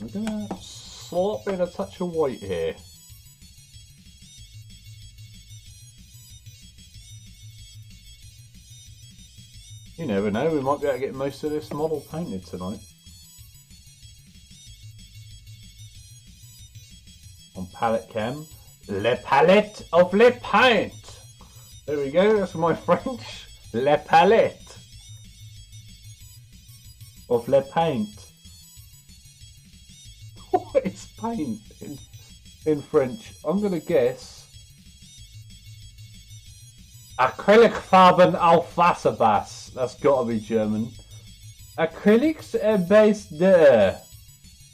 I'm gonna slop in a touch of white here. You never know, we might be able to get most of this model painted tonight. On palette cam, le palette of le paint. There we go, that's my French. Le palette of le paint. What is paint in French? I'm gonna guess Acrylfarben auf Wasserbas. That's gotta be German. Acrylics based de.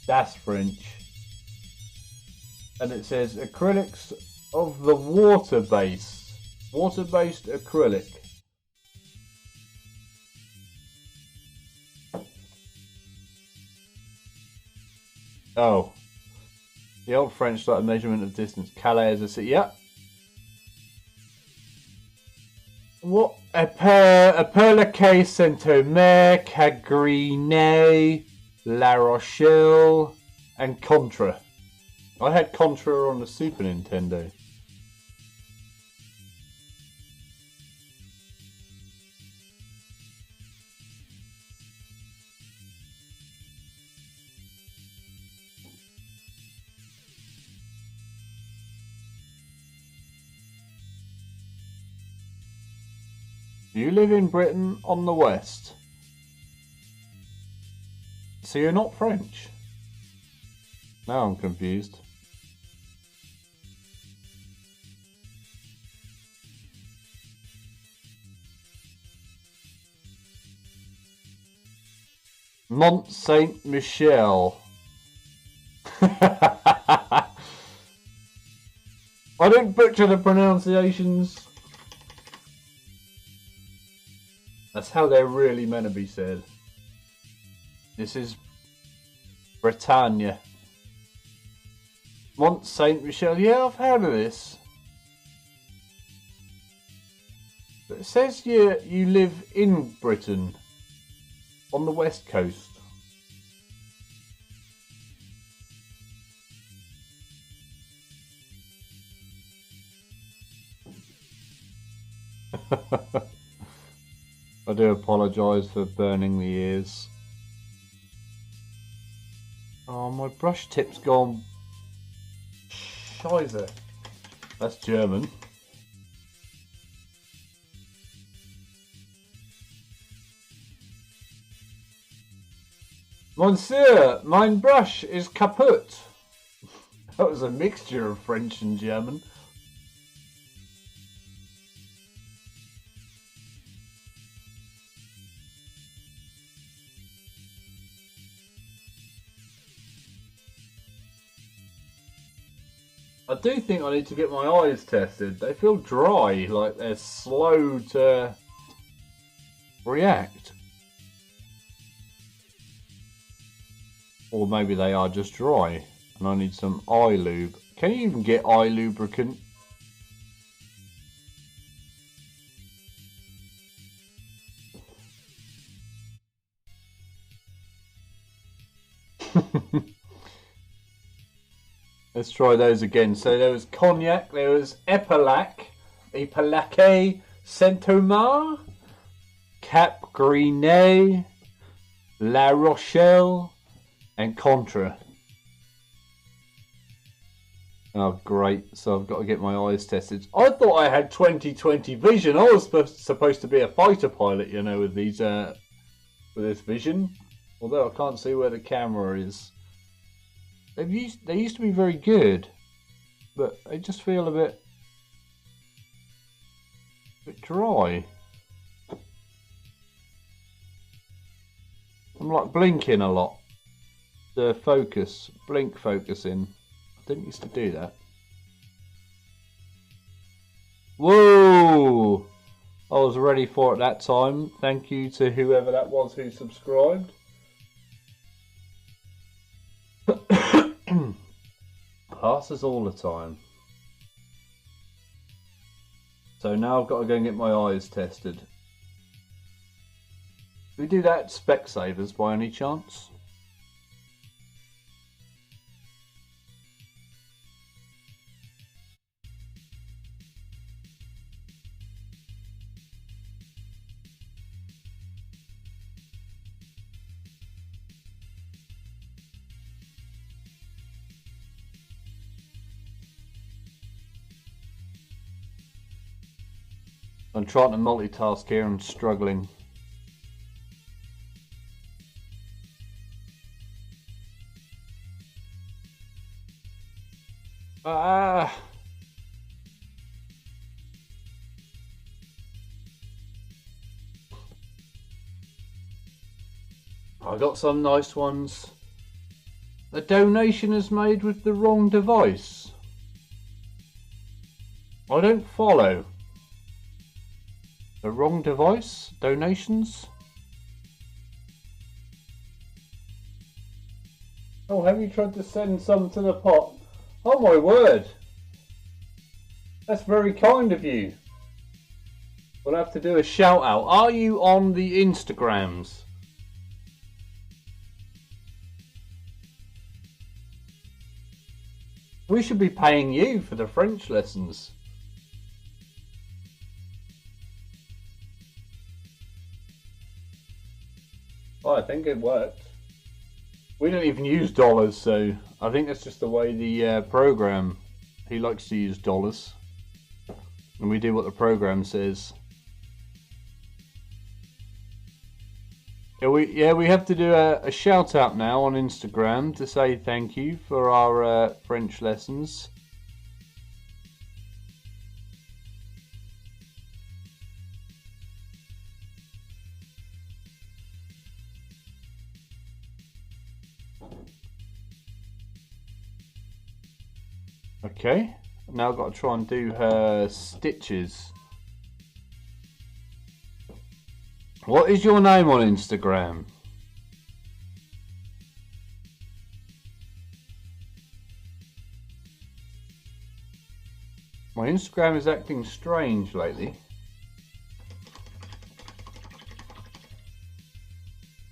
That's French. And it says acrylics of the water-based. Water-based acrylic. Oh. The old French like a measurement of distance. Calais is a city. Yeah. What? Perlequet, Saint-Omer, Cagrinet, La Rochelle, and Contra. I had Contra on the Super Nintendo. You live in Britain on the west. So you're not French? Now I'm confused. Mont Saint Michel. I don't butcher the pronunciations. That's how they're really meant to be said. This is Britannia. Mont Saint Michel. Yeah, I've heard of this. But it says you live in Britain. On the west coast. I do apologise for burning the ears. Oh, my brush tip's gone. Scheiße. That's German. Monsieur, mein brush is kaputt. That was a mixture of French and German. I do think I need to get my eyes tested. They feel dry, like they're slow to react. Or maybe they are just dry and I need some eye lube. Can you even get eye lubricant? Let's try those again. So there was cognac, there was Epilac, Saint-Omer, Cap Grinet, La Rochelle, and Contra. Oh, great. So I've got to get my eyes tested. I thought I had 20/20 vision. I was supposed to be a fighter pilot, you know, with these with this vision. Although I can't see where the camera is. They used to be very good, but they just feel a bit dry. I'm like blinking a lot. The focus, blink focusing. I didn't used to do that. Whoa! I was ready for it that time. Thank you to whoever that was who subscribed. Passes all the time. So now I've got to go and get my eyes tested. Do we do that at Specsavers by any chance? I'm trying to multitask here and struggling. I got some nice ones. The donation is made with the wrong device. I don't follow. The wrong device? Donations? Oh, have you tried to send some to the pot? Oh my word! That's very kind of you. We'll have to do a shout out. Are you on the Instagrams? We should be paying you for the French lessons. Oh, I think it worked. We don't even use dollars, so I think that's just the way the program, he likes to use dollars. And we do what the program says. Yeah, we have to do a shout out now on Instagram to say thank you for our French lessons. Okay, now I've got to try and do her stitches. What is your name on Instagram? My Instagram is acting strange lately.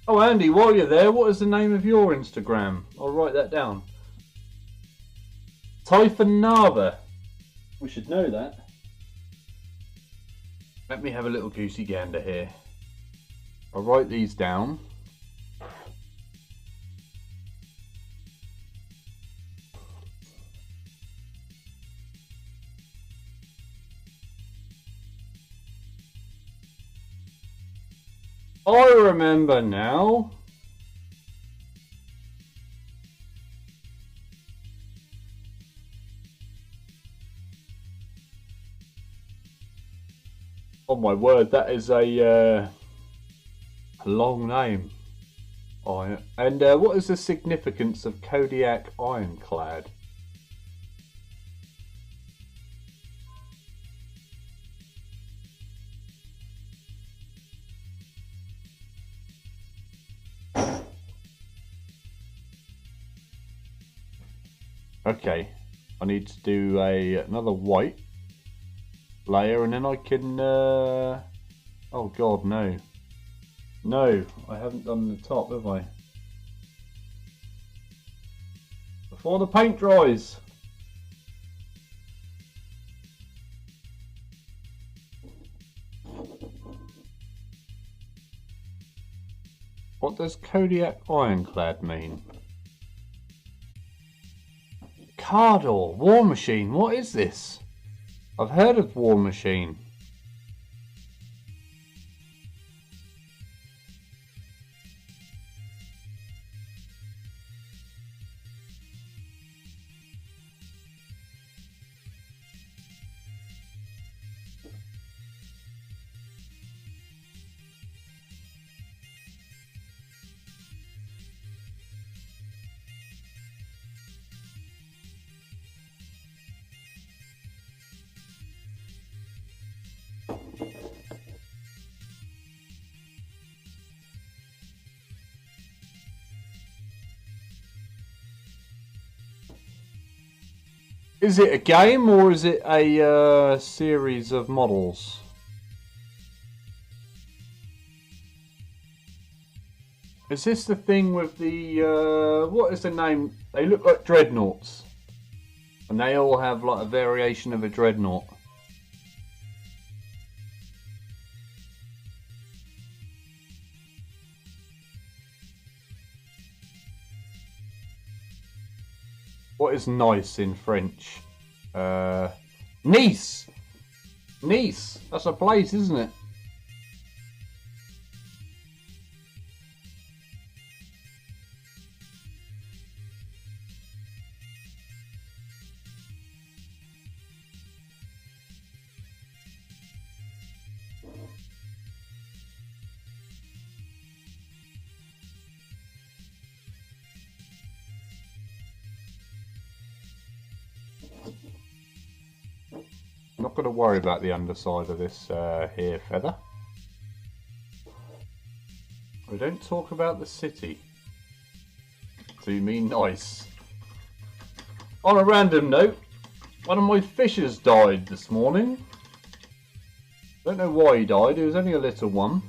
Oh, Andy, while you're there, what is the name of your Instagram? I'll write that down. Typhon Nava. We should know that. Let me have a little goosey gander here. I'll write these down. I remember now. Oh my word, that is a long name. Oh, yeah. And what is the significance of Kodiak Ironclad? Okay, I need to do another white layer, and then I can. Oh God, no! No, I haven't done the top, have I? Before the paint dries. What does Kodiak Ironclad mean? Cardor, War Machine, what is this? I've heard of War Machine. Is it a game or is it a series of models? Is this the thing with the, what is the name? They look like dreadnoughts. And they all have like a variation of a dreadnought. What is nice in French? Nice! Nice! That's a place, isn't it? I'm not going to worry about the underside of this here feather. We don't talk about the city. So you mean nice. On a random note, one of my fishes died this morning. Don't know why he died, it was only a little one.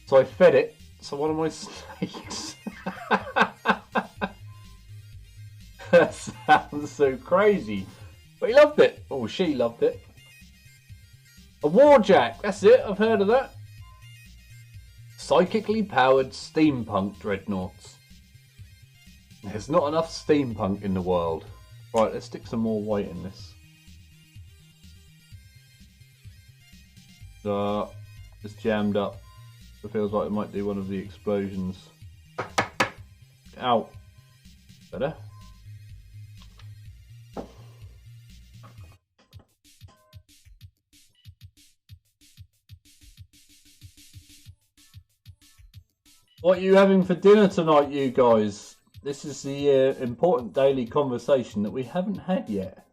So I fed it, so one of my snakes. That sounds so crazy. But he loved it. Oh, she loved it. A warjack. That's it. I've heard of that. Psychically powered steampunk dreadnoughts. There's not enough steampunk in the world. Right, let's stick some more white in this. It's jammed up. It feels like it might do one of the explosions. Ow. Better. What are you having for dinner tonight, you guys? This is the important daily conversation that we haven't had yet.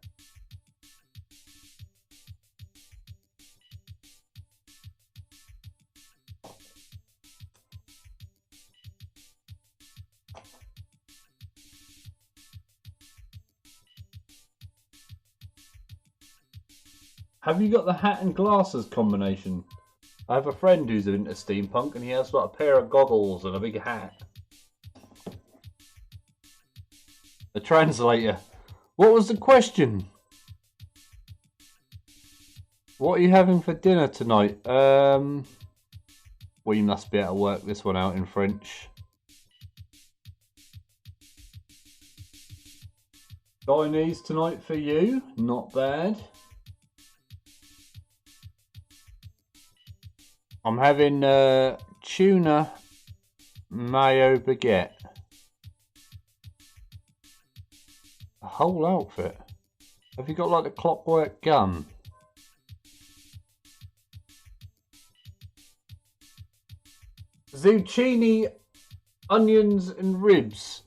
Have you got the hat and glasses combination? I have a friend who's into steampunk and he has like a pair of goggles and a big hat. The translator. What was the question? What are you having for dinner tonight? We must be able to work this one out in French. Chinese tonight for you. Not bad. I'm having tuna mayo baguette. A whole outfit. Have you got like the clockwork gun? Zucchini, onions and ribs.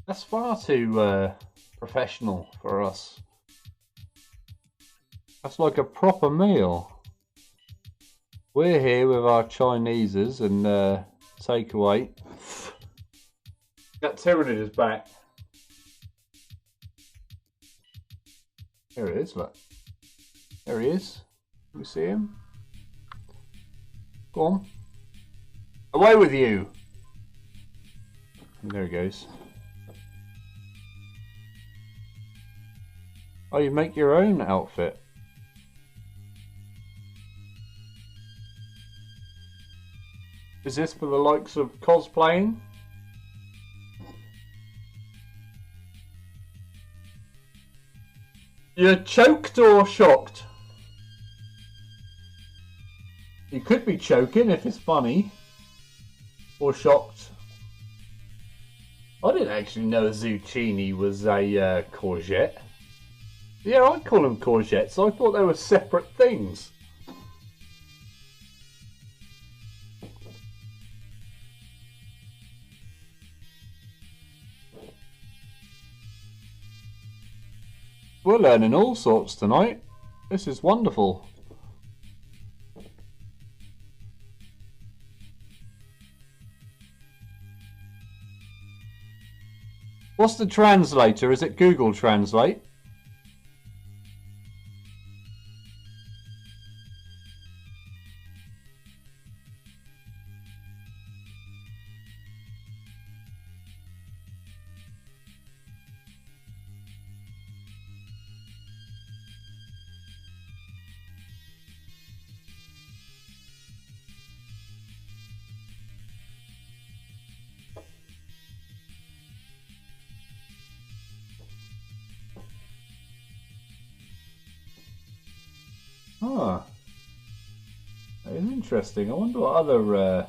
That's far too professional for us. That's like a proper meal. We're here with our Chineses and takeaway. That Tyranid is back. There it is, look. There he is. Can we see him? Go on. Away with you! And there he goes. Oh, you make your own outfit. Is this for the likes of cosplaying? You're choked or shocked? You could be choking if it's funny. Or shocked. I didn't actually know a zucchini was a courgette. Yeah, I call them courgettes. I thought they were separate things. We're learning all sorts tonight. This is wonderful. What's the translator? Is it Google Translate? Ah, that is interesting. I wonder what other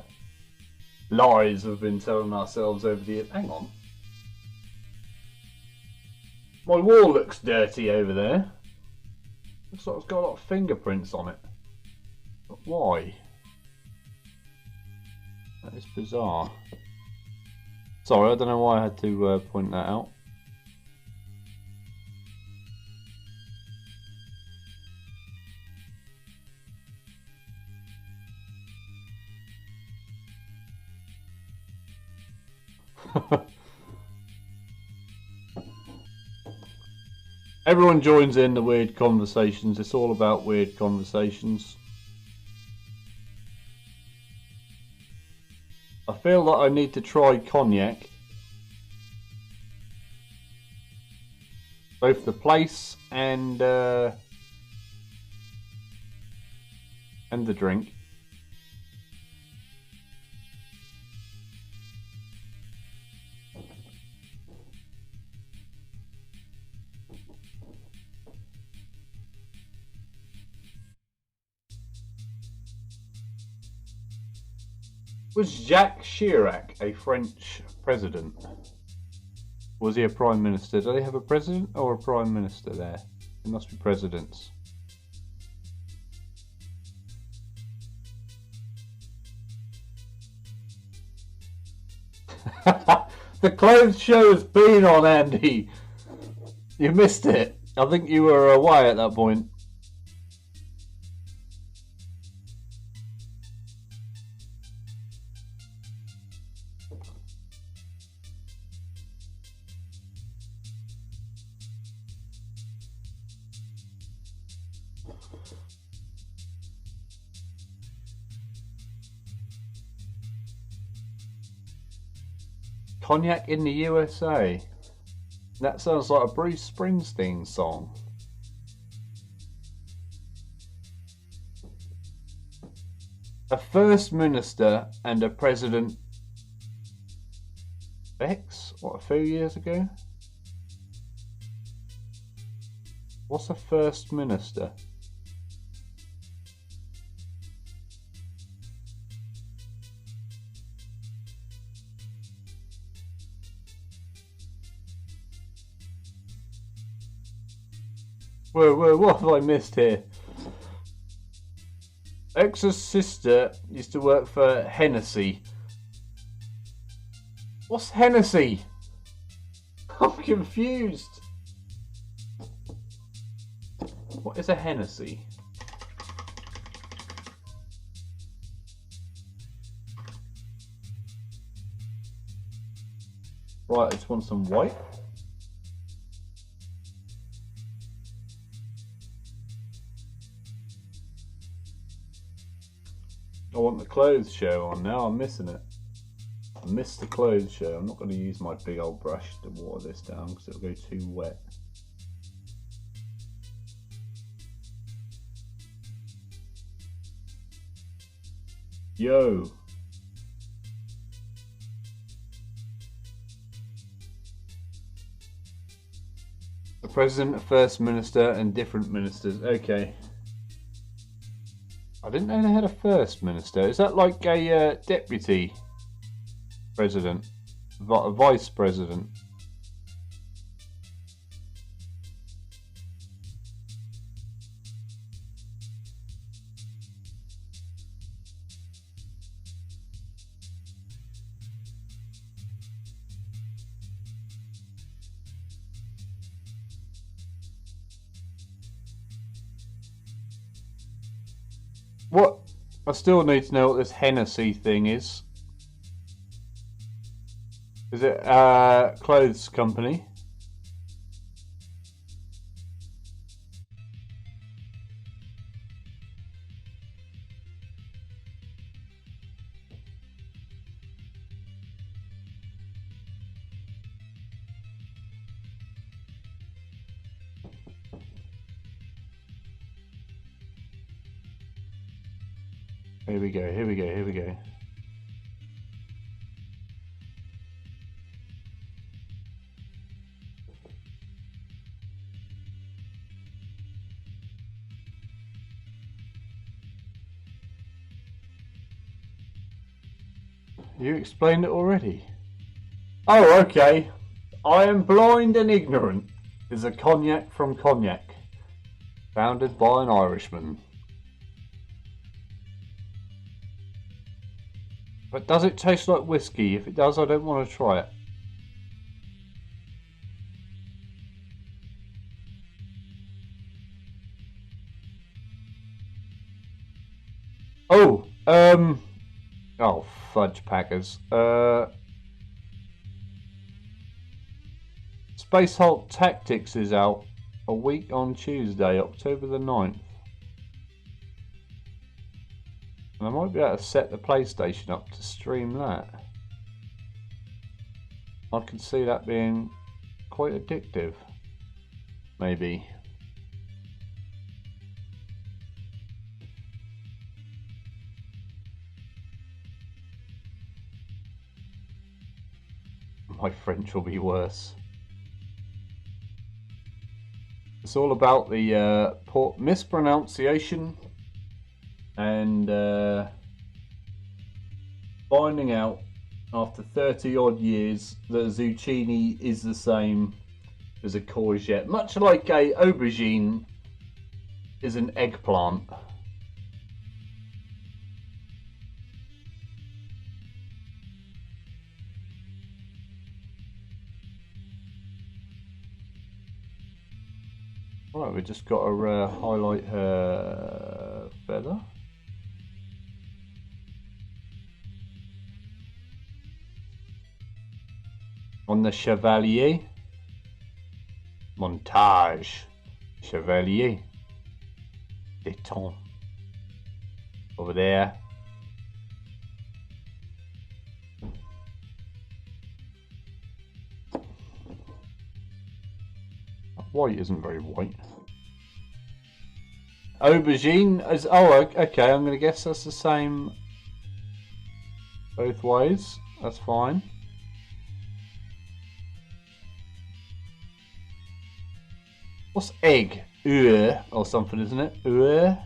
lies we've been telling ourselves over the... Hang on. My wall looks dirty over there. Looks like it's got a lot of fingerprints on it. But why? That is bizarre. Sorry, I don't know why I had to point that out. Everyone joins in the weird conversations. It's all about weird conversations. I feel that I need to try cognac. Both the place and the drink. Was Jacques Chirac a French president? Was he a prime minister? Do they have a president or a prime minister there? It must be presidents. The clothes show has been on, Andy. You missed it. I think you were away at that point. Cognac in the USA. That sounds like a Bruce Springsteen song. A first minister and a president. Bex? What, a few years ago? What's a first minister? Whoa, what have I missed here? Ex's sister used to work for Hennessy. What's Hennessy? I'm confused. What is a Hennessy? Right, I just want some white. I want the clothes show on now. I'm missing it. I missed the clothes show. I'm not going to use my big old brush to water this down because it'll go too wet. Yo. The President, First Minister and different ministers. Okay. I didn't know they had a First Minister. Is that like a Deputy President? A Vice President? What? I still need to know what this Hennessy thing is. Is it a clothes company? Here we go, here we go, here we go. You explained it already. Oh, okay. I am blind and ignorant is a cognac from Cognac, founded by an Irishman. But does it taste like whiskey? If it does, I don't want to try it. Oh, oh, fudge packers. Space Hulk Tactics is out a week on Tuesday, October the 9th. And I might be able to set the PlayStation up to stream that. I can see that being quite addictive. Maybe. My French will be worse. It's all about the mispronunciation and finding out after 30 odd years that a zucchini is the same as a courgette, much like a aubergine is an eggplant. Right, we just got to highlight her feather. On the Chevalier. Montage. Chevalier. Détente. Over there. White isn't very white. Aubergine is, oh, okay, I'm going to guess that's the same both ways. That's fine. What's egg? Or something, isn't it?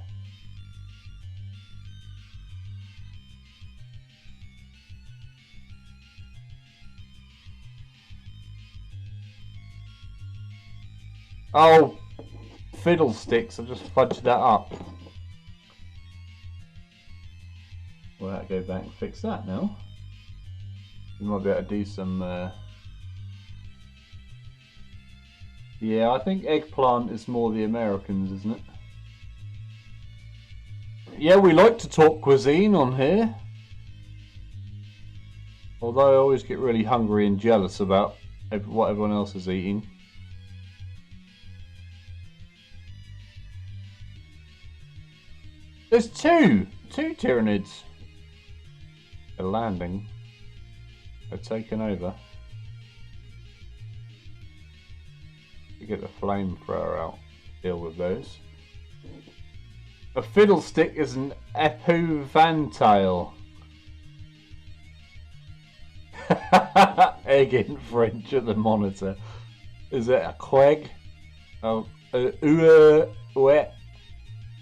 Oh, fiddlesticks, I just fudged that up. fix that now. We might be able to do some... Yeah, I think eggplant is more the Americans, isn't it? Yeah, we like to talk cuisine on here. Although I always get really hungry and jealous about what everyone else is eating. There's two Tyranids. They're landing. They're taking over. You get the flamethrower out. Deal with those. A fiddlestick is an epouvantail. Egg in French at the monitor. Is it a queg? Oh, wet.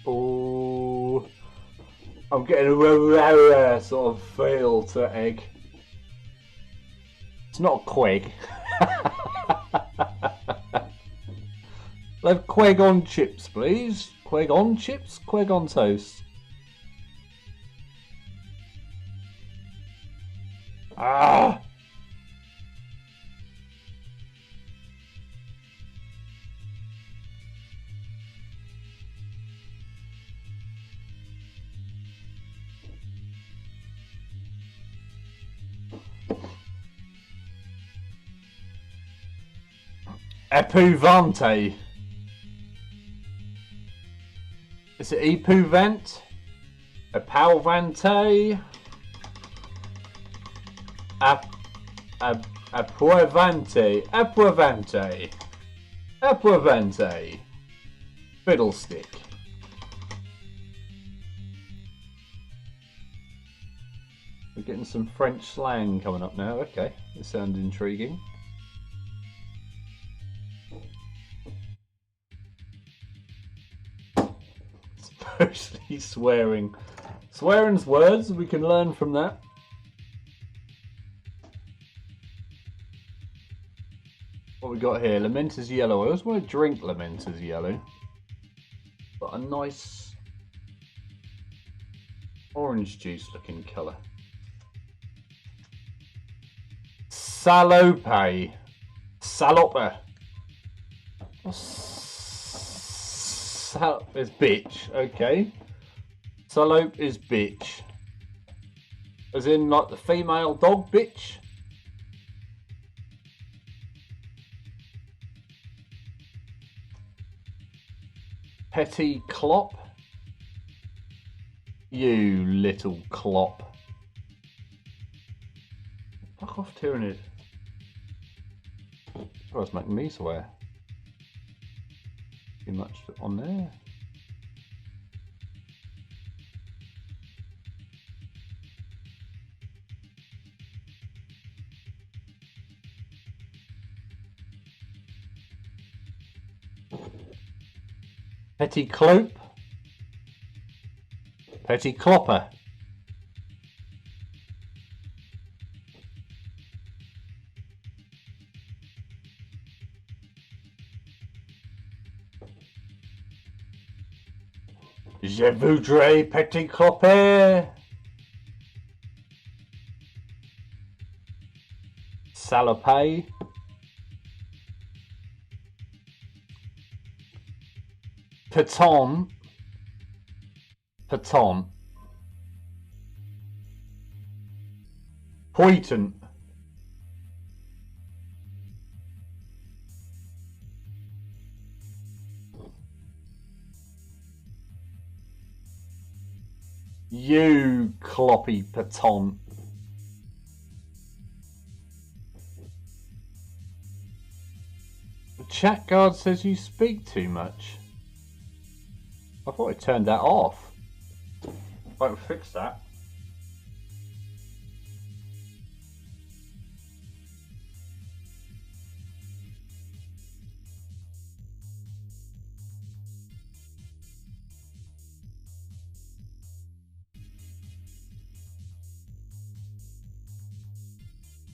Oh, I'm getting a sort of feel to egg. It's not a queg. Let's have queg on chips, please. Queg on chips, queg on toast. Ah! Epouvante. Is it epouvant? Epouvante? Epouvante. Epouvante. Epouvante. Fiddlestick. We're getting some French slang coming up now. Okay, it sounds intriguing. Especially swearing. Swearing's words, we can learn from that. What we got here? Lamenta's yellow. I always want to drink Lamenta's yellow. But a nice orange juice looking colour. Salope. Salope. Is bitch, okay. Salope is bitch. As in like the female dog bitch? Petty clop? You little clop. Fuck off, Tyranid. Oh, it's making me swear. Too much on there. Petty clope. Petty clopper. Je voudrais petit clopper. Salope. Peton. Peton. Poitant. You cloppy peton. The chat guard says you speak too much. I thought I turned that off. I can fix that.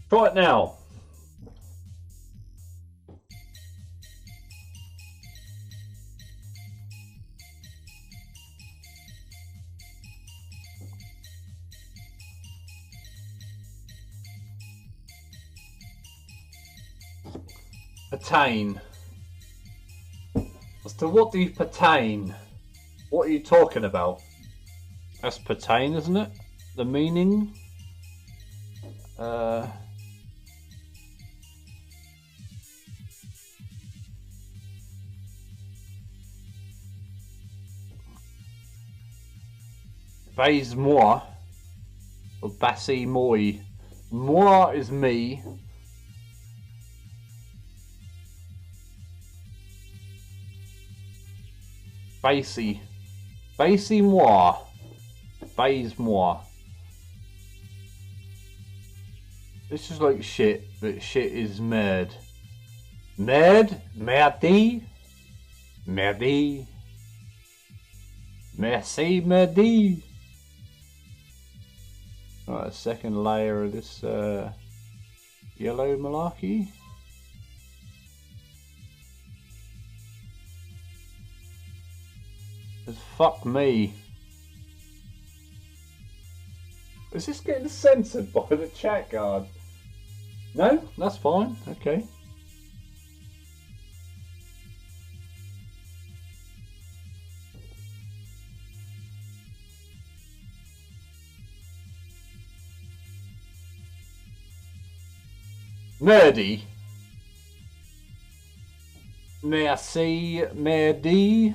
Try it now. Pertain. As to what do you pertain? What are you talking about? That's pertain, isn't it? The meaning? Baise moi. Or bassi moi. Moi is me. Basie. Basie moi. Baise moi. This is like shit, but shit is merde. Merde? Merdi? Merdi? Merci, merdi. Alright, a second layer of this yellow malarkey. Because fuck me. Is this getting censored by the chat guard? No? That's fine. Okay. Nerdy. Merci, merdi.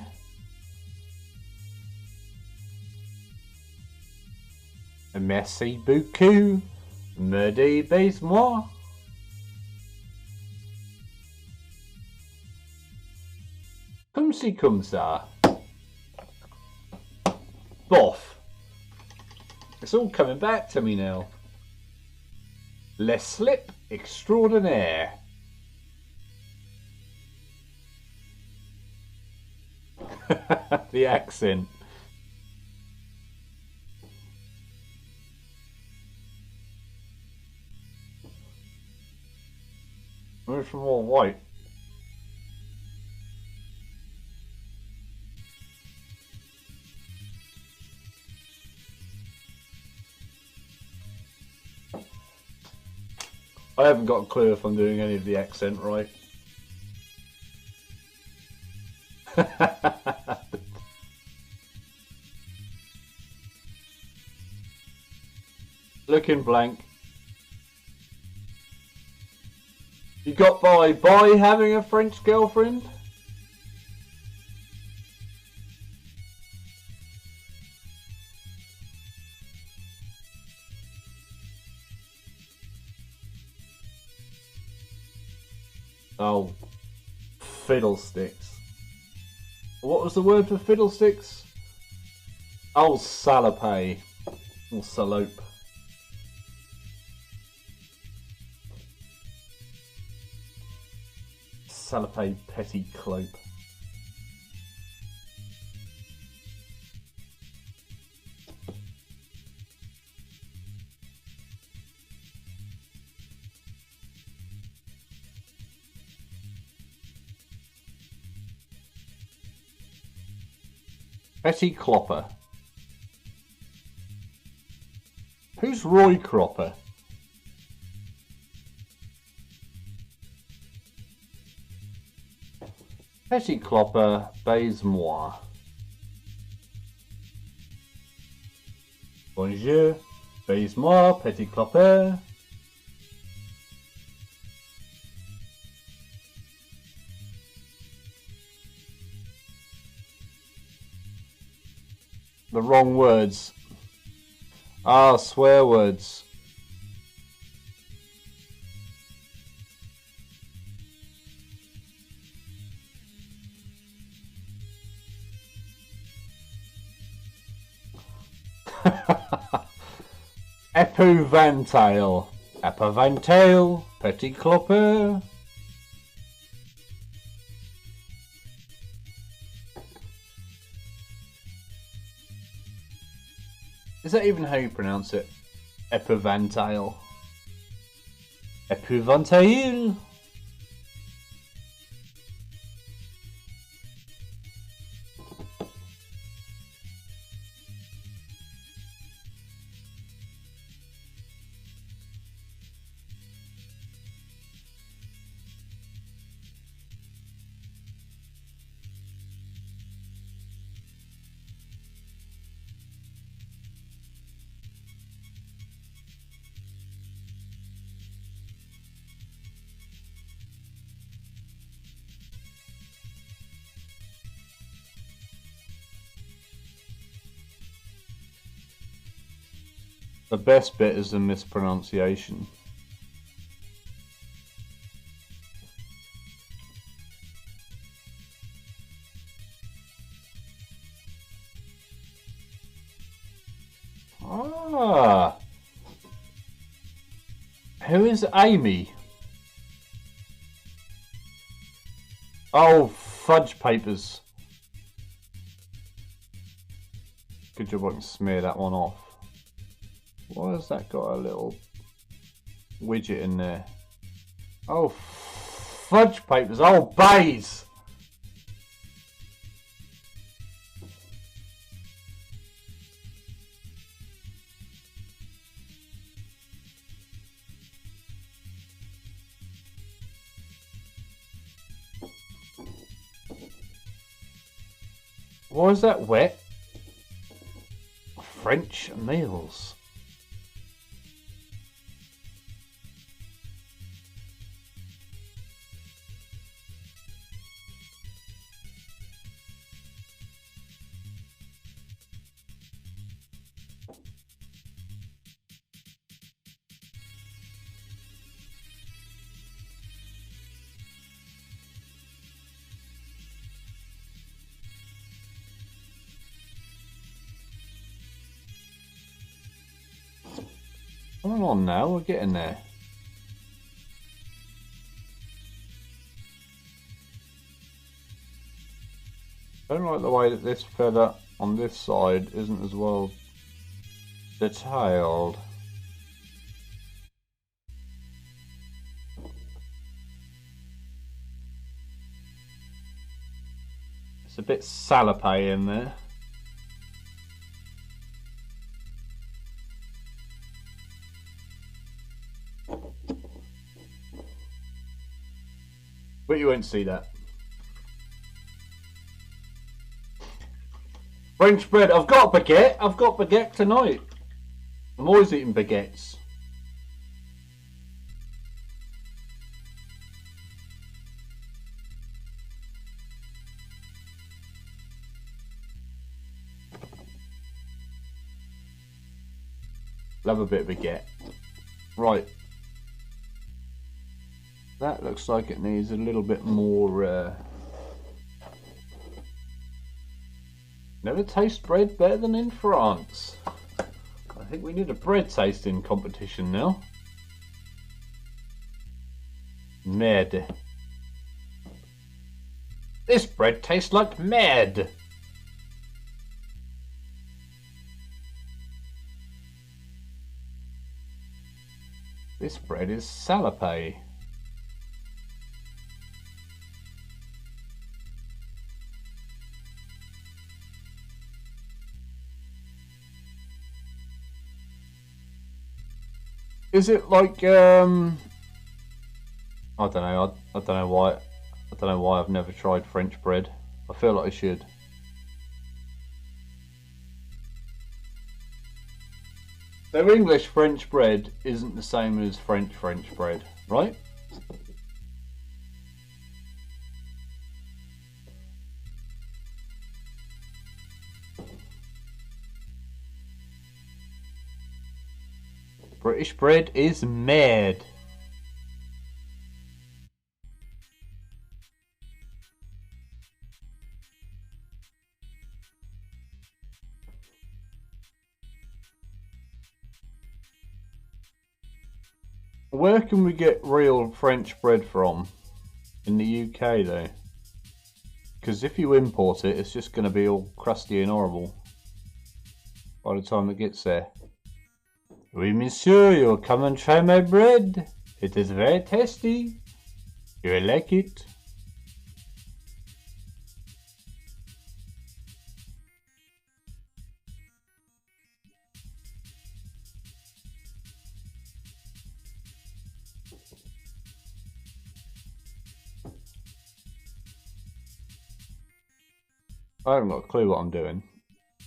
Merci beaucoup. Merdi, baise-moi. Comme ci, comme ça. Boff. It's all coming back to me now. Le slip extraordinaire. The accent. Where's some more white? I haven't got a clue if I'm doing any of the accent right. Looking blank. You got by having a French girlfriend? Oh, fiddlesticks. What was the word for fiddlesticks? Oh, salope. Or salope. Salope petty clope. Petty Clopper. Who's Roy Cropper? Petty Clopper, baise-moi. Bonjour, baise-moi, Petty Clopper. The wrong words. Ah, swear words. Epouvantail. Epouvantail. Petit clopper. Is that even how you pronounce it? Epouvantail. Epouvantail. The best bit is the mispronunciation. Ah, who is Amy? Oh, fudge papers. Good job I can smear that one off. Why has that got a little widget in there? Oh, fudge papers. Oh, bays. Why is that wet? French meals. Come on now, we're getting there. I don't like the way that this feather on this side isn't as well detailed. It's a bit salopé in there. But you won't see that. French bread. I've got baguette. I've got baguette tonight. I'm always eating baguettes. Love a bit of baguette. Right. That looks like it needs a little bit more. Never taste bread better than in France. I think we need a bread tasting competition now. Merde. This bread tastes like merde. This bread is salopé. Is it like I don't know. I don't know why. I don't know why I've never tried French bread. I feel like I should. So English French bread isn't the same as French bread, right? British bread is mad. Where can we get real French bread from? In the UK though. Because if you import it, it's just going to be all crusty and horrible by the time it gets there. Oui, monsieur, you'll come and try my bread. It is very tasty. You will like it. I haven't got a clue what I'm doing.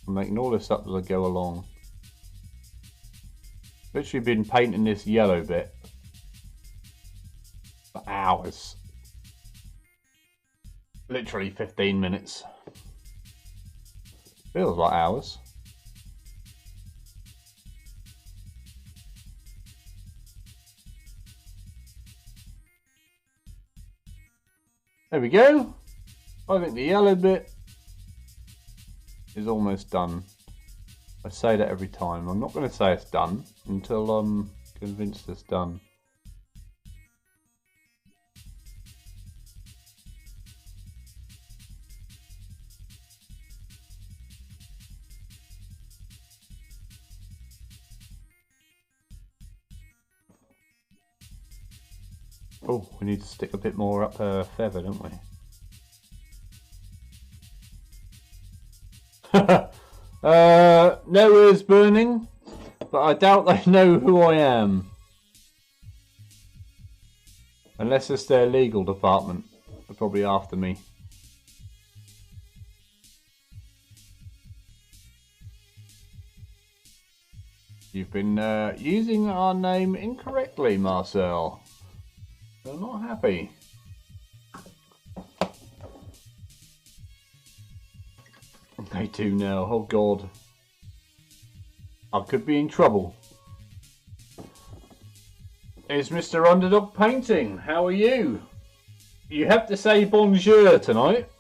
I'm making all this up as I go along. Literally been painting this yellow bit for hours. Literally 15 minutes. Feels like hours. There we go. I think the yellow bit is almost done. I say that every time. I'm not going to say it's done until I'm convinced it's done. Oh, we need to stick a bit more up her feather, don't we? Nowhere's burning, but I doubt they know who I am. Unless it's their legal department. They're probably after me. You've been using our name incorrectly, Marcel. They're not happy. They do now. Oh God. I could be in trouble. It's Mr. Underdog Painting. How are you? You have to say bonjour tonight.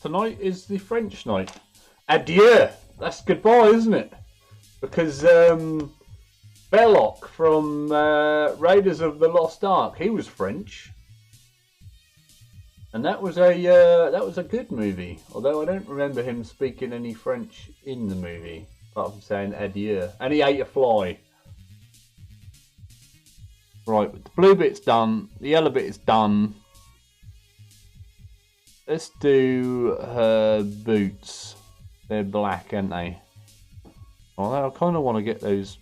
Tonight is the French night. Adieu. That's goodbye, isn't it? Because Belloc from Raiders of the Lost Ark, he was French. And that was a good movie. Although I don't remember him speaking any French in the movie, apart from saying adieu. And he ate a fly. Right, the blue bit's done. The yellow bit is done. Let's do her boots. They're black, aren't they? Although I kind of want to get those.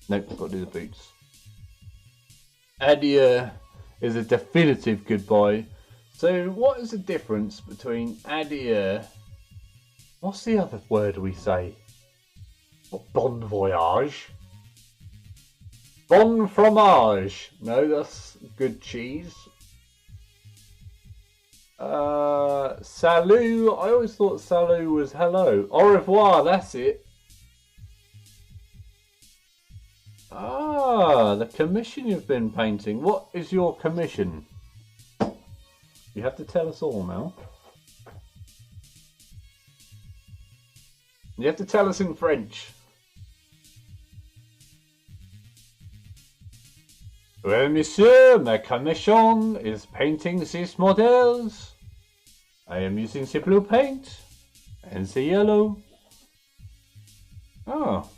Nope, I've got to do the boots. Adieu is a definitive goodbye. So what is the difference between adieu? What's the other word we say? What, bon voyage? Bon fromage. No, that's good cheese. Salut. I always thought salut was hello. Au revoir, that's it. Ah, the commission you've been painting. What is your commission? You have to tell us all now. You have to tell us in French. Well, monsieur, my commission is painting these models. I am using the blue paint and the yellow. Oh.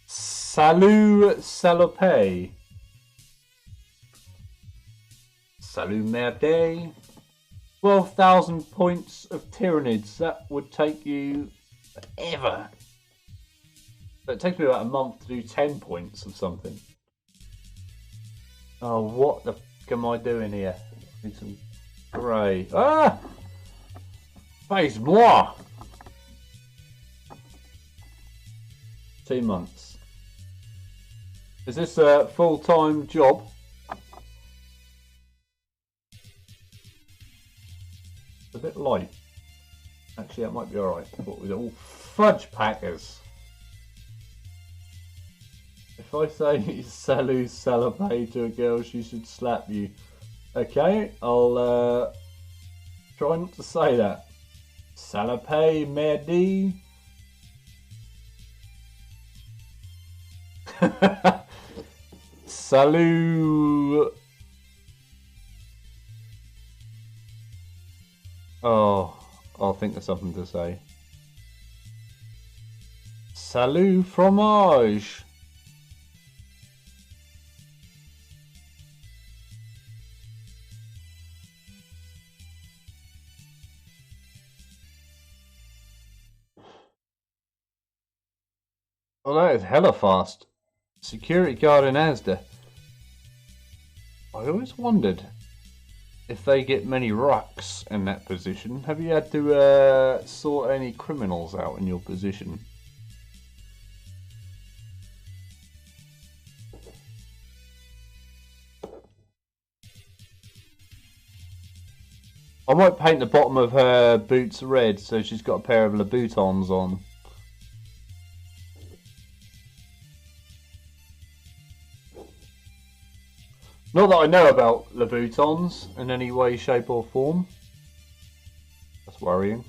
Salut salopé. Salut merde. 12,000 points of Tyranids. That would take you forever. But it takes me about a month to do 10 points of something. Oh, what the f am I doing here? I need some grey. Ah! Face moi! 2 months. Is this a full-time job? It's a bit light. Actually, that might be alright. What was it? All fudge packers. If I say salut salopé to a girl, she should slap you. Okay, I'll try not to say that. Salopé merdi. Salut. Oh, I'll think of something to say. Salut fromage. Oh, that is hella fast. Security guard in Asda. I always wondered if they get many rucks in that position. Have you had to sort any criminals out in your position? I might paint the bottom of her boots red so she's got a pair of Louboutins on. Not that I know about Louboutins in any way, shape or form. That's worrying.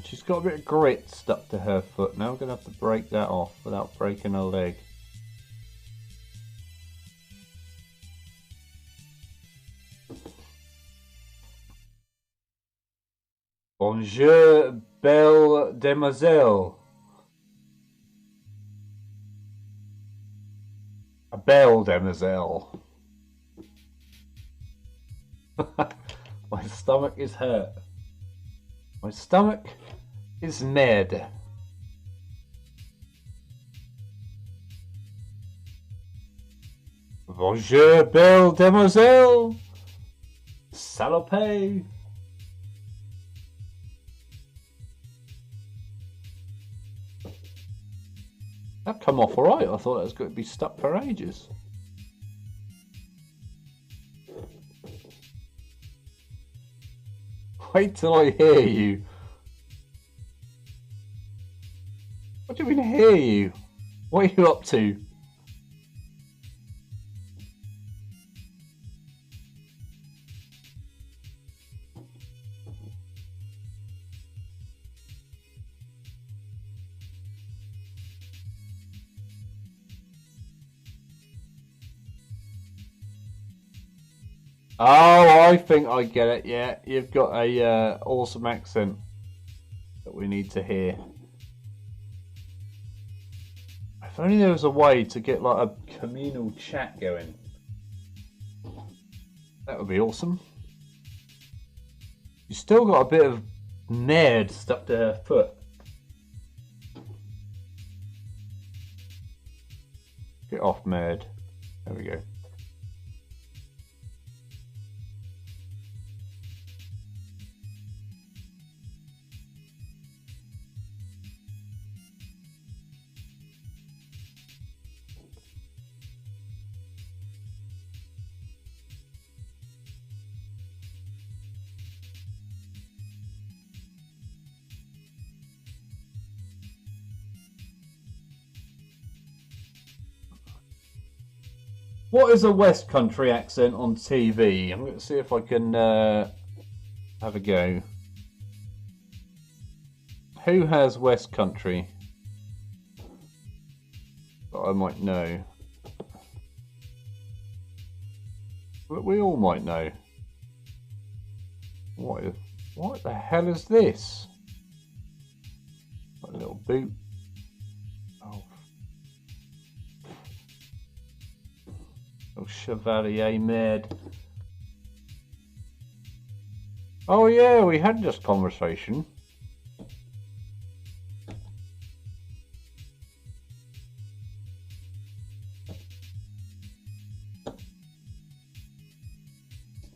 She's got a bit of grit stuck to her foot. Now we're going to have to break that off without breaking her leg. Bonjour, belle demoiselle. A belle demoiselle. My stomach is hurt. My stomach is mad. Bonjour, belle demoiselle. Salopé. That come off alright. I thought it was going to be stuck for ages. Wait till I hear you. What do you mean hear you? What are you up to? Oh, I think I get it. Yeah, you've got a awesome accent that we need to hear. If only there was a way to get like a communal chat going. That would be awesome. She's still got a bit of nerd stuck to her foot. Get off, Merd. There we go. What is a West Country accent on TV? I'm going to see if I can have a go. Who has West Country that I might know? We all might know. What the hell is this? What a little boot. Oh. Oh, Chevalier Med. Oh yeah, we had this conversation.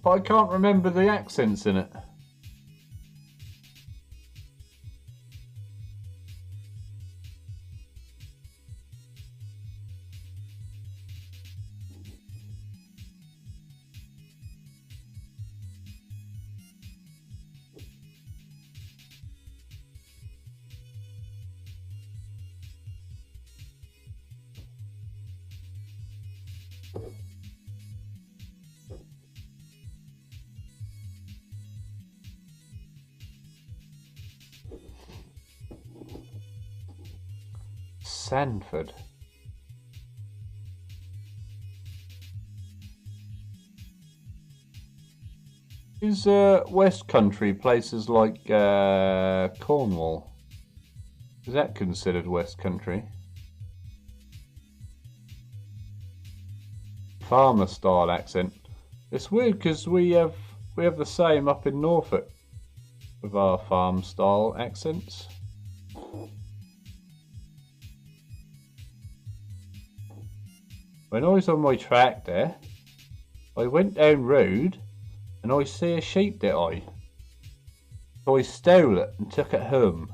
But I can't remember the accents in it. Sanford. Is West Country places like Cornwall? Is that considered West Country? Farmer style accent. It's weird because we have the same up in Norfolk with our farm style accents. When I was on my tractor, I went down road and I see a sheep, did I? So I stole it and took it home.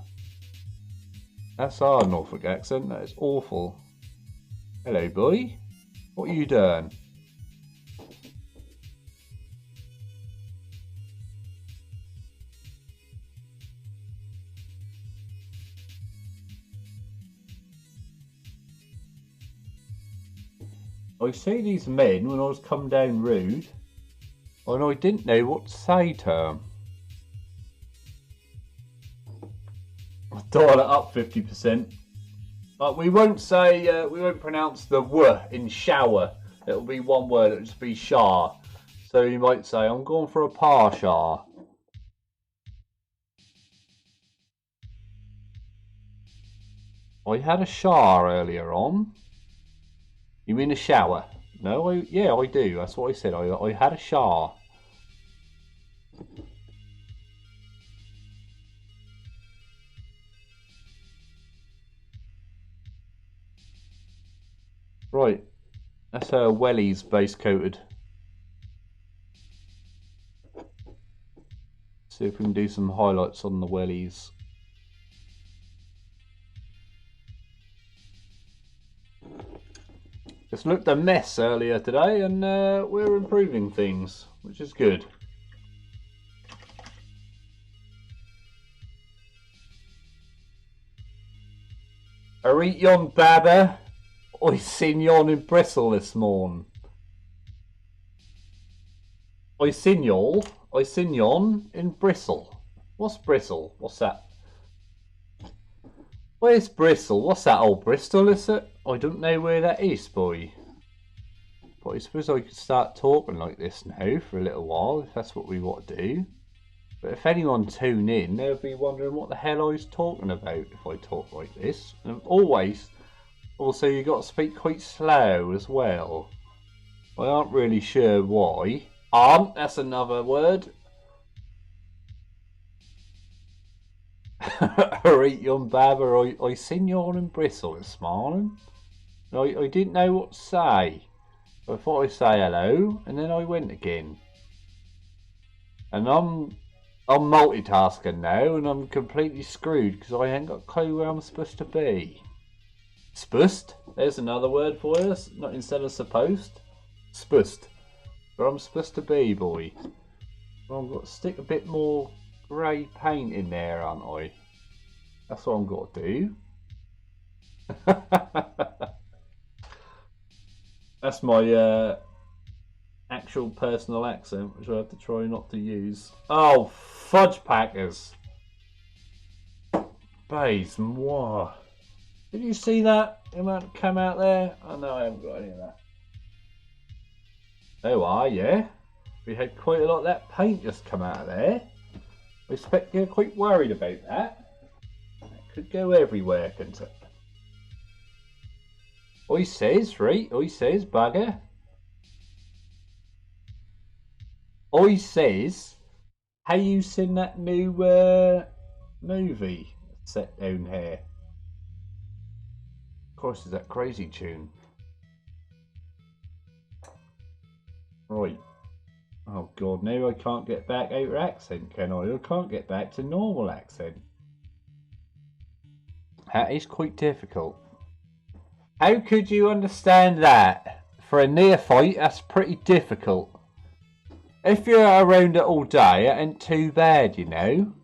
That's our Norfolk accent. That is awful. Hello, boy. What are you doing? I see these men when I was come down rude, and I didn't know what to say to them. I dial it up 50%. But we won't say, we won't pronounce the W in shower. It'll be one word, it'll just be shar. So you might say, I'm going for a par shar. I had a shar earlier on. You mean a shower? No, yeah, I do. That's what I said. I had a shar. Right, that's her wellies base coated. See if we can do some highlights on the wellies. It's looked a mess earlier today, and we're improving things, which is good. I eat yon babber. I seen yon in Bristol this morning. I seen yon in Bristol. What's Bristol? What's that? Where's Bristol? What's that, old Bristol, is it? I don't know where that is, boy. But I suppose I could start talking like this now for a little while, if that's what we want to do. But if anyone tune in, they'll be wondering what the hell I was talking about if I talk like this. And also you got to speak quite slow as well. I aren't really sure why. That's another word. Alright, young babber, I seen you in Bristol this morning. I didn't know what to say. I thought I'd say hello, and then I went again. And I'm multitasking now, and I'm completely screwed because I ain't got a clue where I'm supposed to be. Supposed? There's another word for us, not instead of supposed. Supposed. Where I'm supposed to be, boy. Well, I've got to stick a bit more grey paint in there, aren't I? That's what I've got to do. That's my actual personal accent, which I have to try not to use. Oh, fudge packers. Bays, moi. Did you see that? The amount come out there? Oh no, I haven't got any of that. Oh, yeah? We had quite a lot of that paint just come out of there. I expect you're quite worried about that. That could go everywhere, couldn't it? I says, right? I says, bugger. I says, how you seen that new movie set down here? Of course, is that crazy tune. Right. Oh god, now I can't get back out of accent, can I? I can't get back to normal accent. That is quite difficult. How could you understand that? For a neophyte, that's pretty difficult. If you're around it all day, it ain't too bad, you know.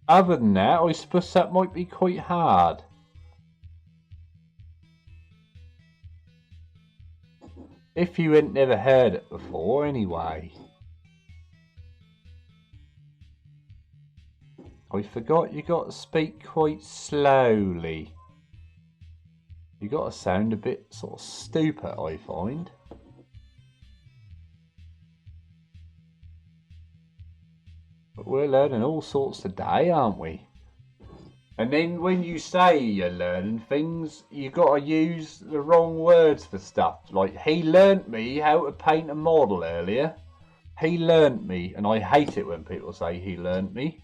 Other than that, I suppose that might be quite hard. If you ain't never heard it before, anyway. I forgot you got to speak quite slowly. You got to sound a bit sort of stupid, I find. But we're learning all sorts today, aren't we? And then when you say you're learning things, you got to use the wrong words for stuff. Like, he learnt me how to paint a model earlier. He learnt me, and I hate it when people say he learnt me.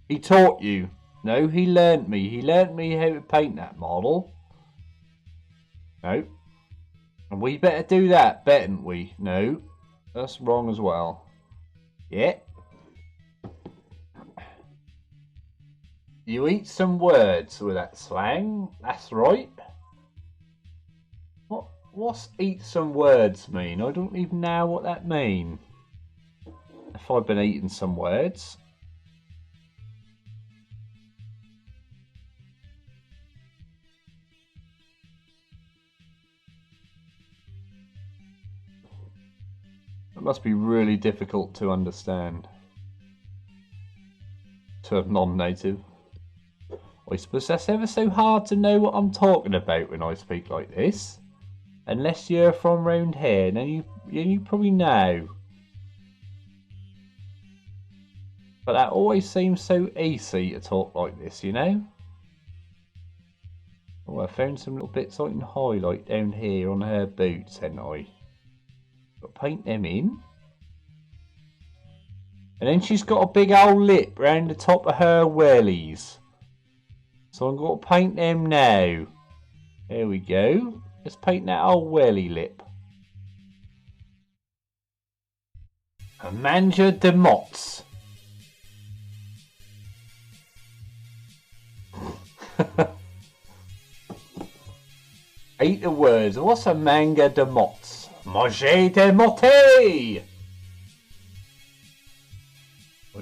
He taught you. No, he learnt me. He learnt me how to paint that model. No. And we better do that, bettern't we? No. That's wrong as well. Yeah. You eat some words with that slang. That's right. What's eat some words mean? I don't even know what that mean. If I've been eating some words. It must be really difficult to understand to a non-native. I suppose that's ever so hard to know what I'm talking about when I speak like this. Unless you're from round here, then you probably know. But that always seems so easy to talk like this, you know? Oh, I found some little bits I can highlight down here on her boots, haven't I? Got to paint them in. And then she's got a big old lip round the top of her wellies. So I'm going to paint them now. There we go. Let's paint that old welly lip. Amanda de Motts. Eat the words. What's a manga de Motts? Manger de motte! I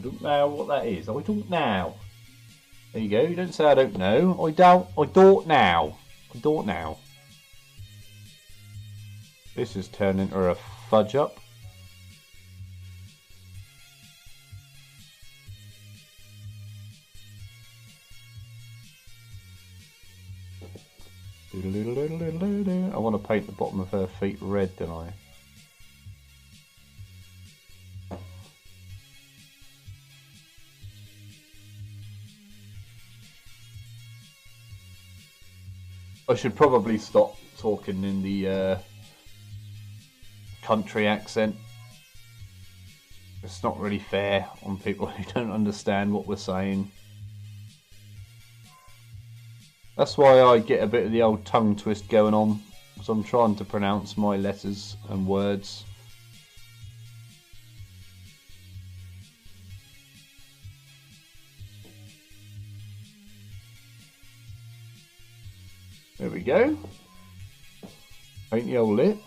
don't know what that is. I don't know. There you go. You don't say I don't know. I don't know. I don't know. This is turned into a fudge up. I want to paint the bottom of her feet red, don't I? I should probably stop talking in the country accent. It's not really fair on people who don't understand what we're saying. That's why I get a bit of the old tongue twist going on, because I'm trying to pronounce my letters and words. There we go. Paint the old lip.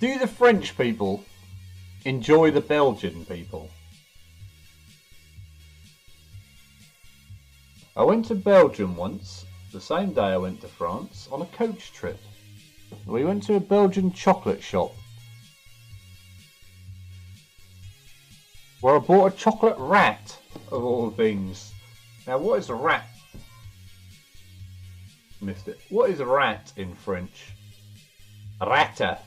Do the French people enjoy the Belgian people? I went to Belgium once, the same day I went to France, on a coach trip. We went to a Belgian chocolate shop, where I bought a chocolate rat, of all things. Now, what is a rat? Missed it. What is a rat in French? Rata.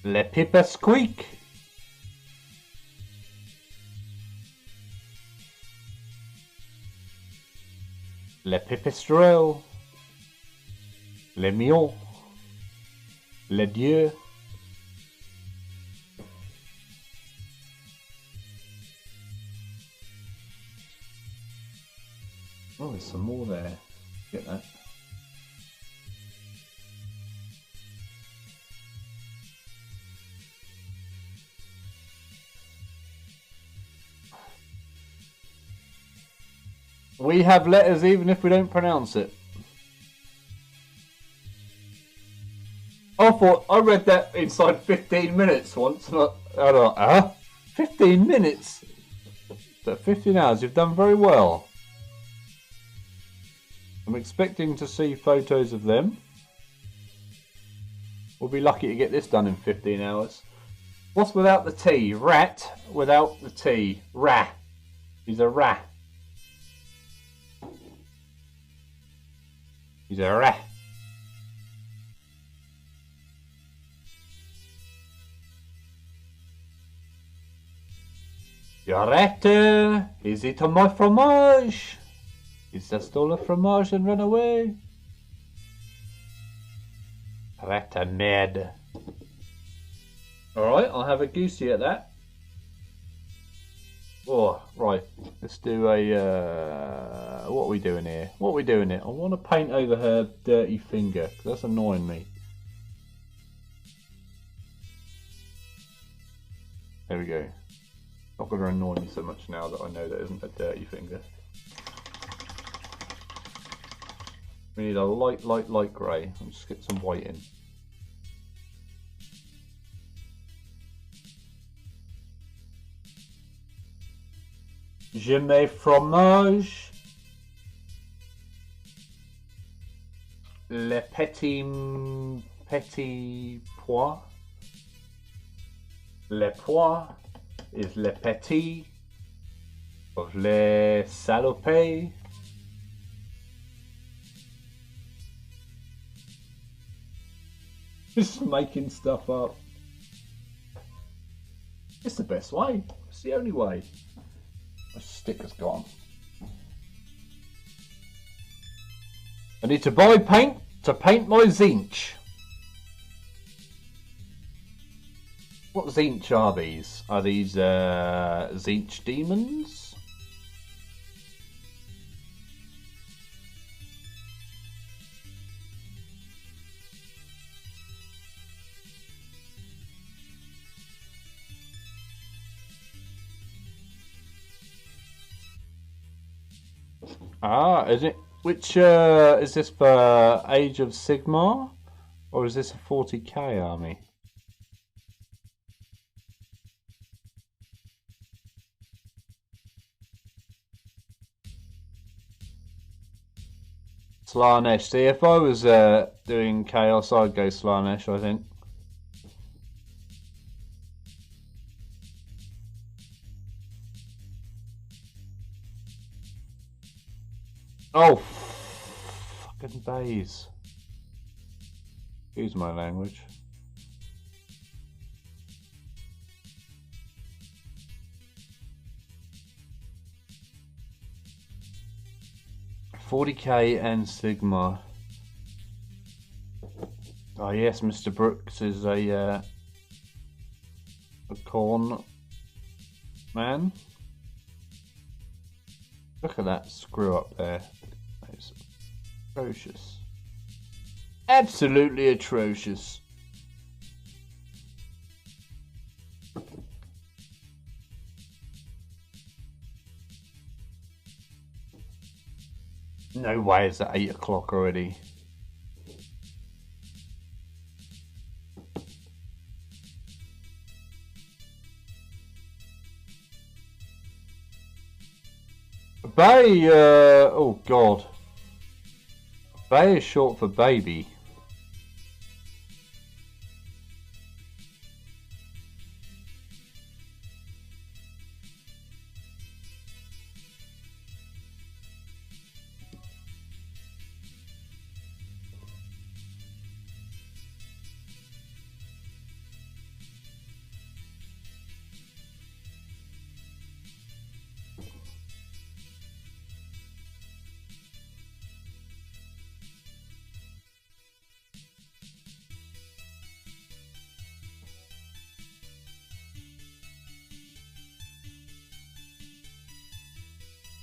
Le pipe squeak. Le pipistrelle. Le mion. Le dieu. Oh, there's some more there. Get that. We have letters even if we don't pronounce it. I read that inside 15 minutes once, and I thought, huh? 15 minutes? But 15 hours, you've done very well. I'm expecting to see photos of them. We'll be lucky to get this done in 15 hours. What's without the T? Rat without the T. Ra. He's a ra. He's a ra. Arrête! Is it my fromage? Is that stole a fromage and run away? Arrête merde. Alright, I'll have a goosey at that. Oh, right. Let's do a... what are we doing here? What are we doing here? I want to paint over her dirty finger, because that's annoying me. There we go. Not going to annoy me so much now that I know that isn't a dirty finger. We need a light grey. I'll just get some white in. Je mets fromage. Le petit pois. Le pois is le petit of le salopé. Just making stuff up. It's the best way. It's the only way. My sticker's gone. I need to buy paint to paint my zinch. What zinch are these? Are these zinch demons? Ah, is it? Which is this for Age of Sigmar, or is this a 40k army? Slanesh. See, if I was doing Chaos, I'd go Slanesh, I think. Oh, fucking bays. Excuse my language. $40k and Sigma. Oh yes, Mr. Brooks is a corn man. Look at that screw up there. It's atrocious. Absolutely atrocious. No way, it's at 8 o'clock already. Bay, oh god. Bay is short for baby.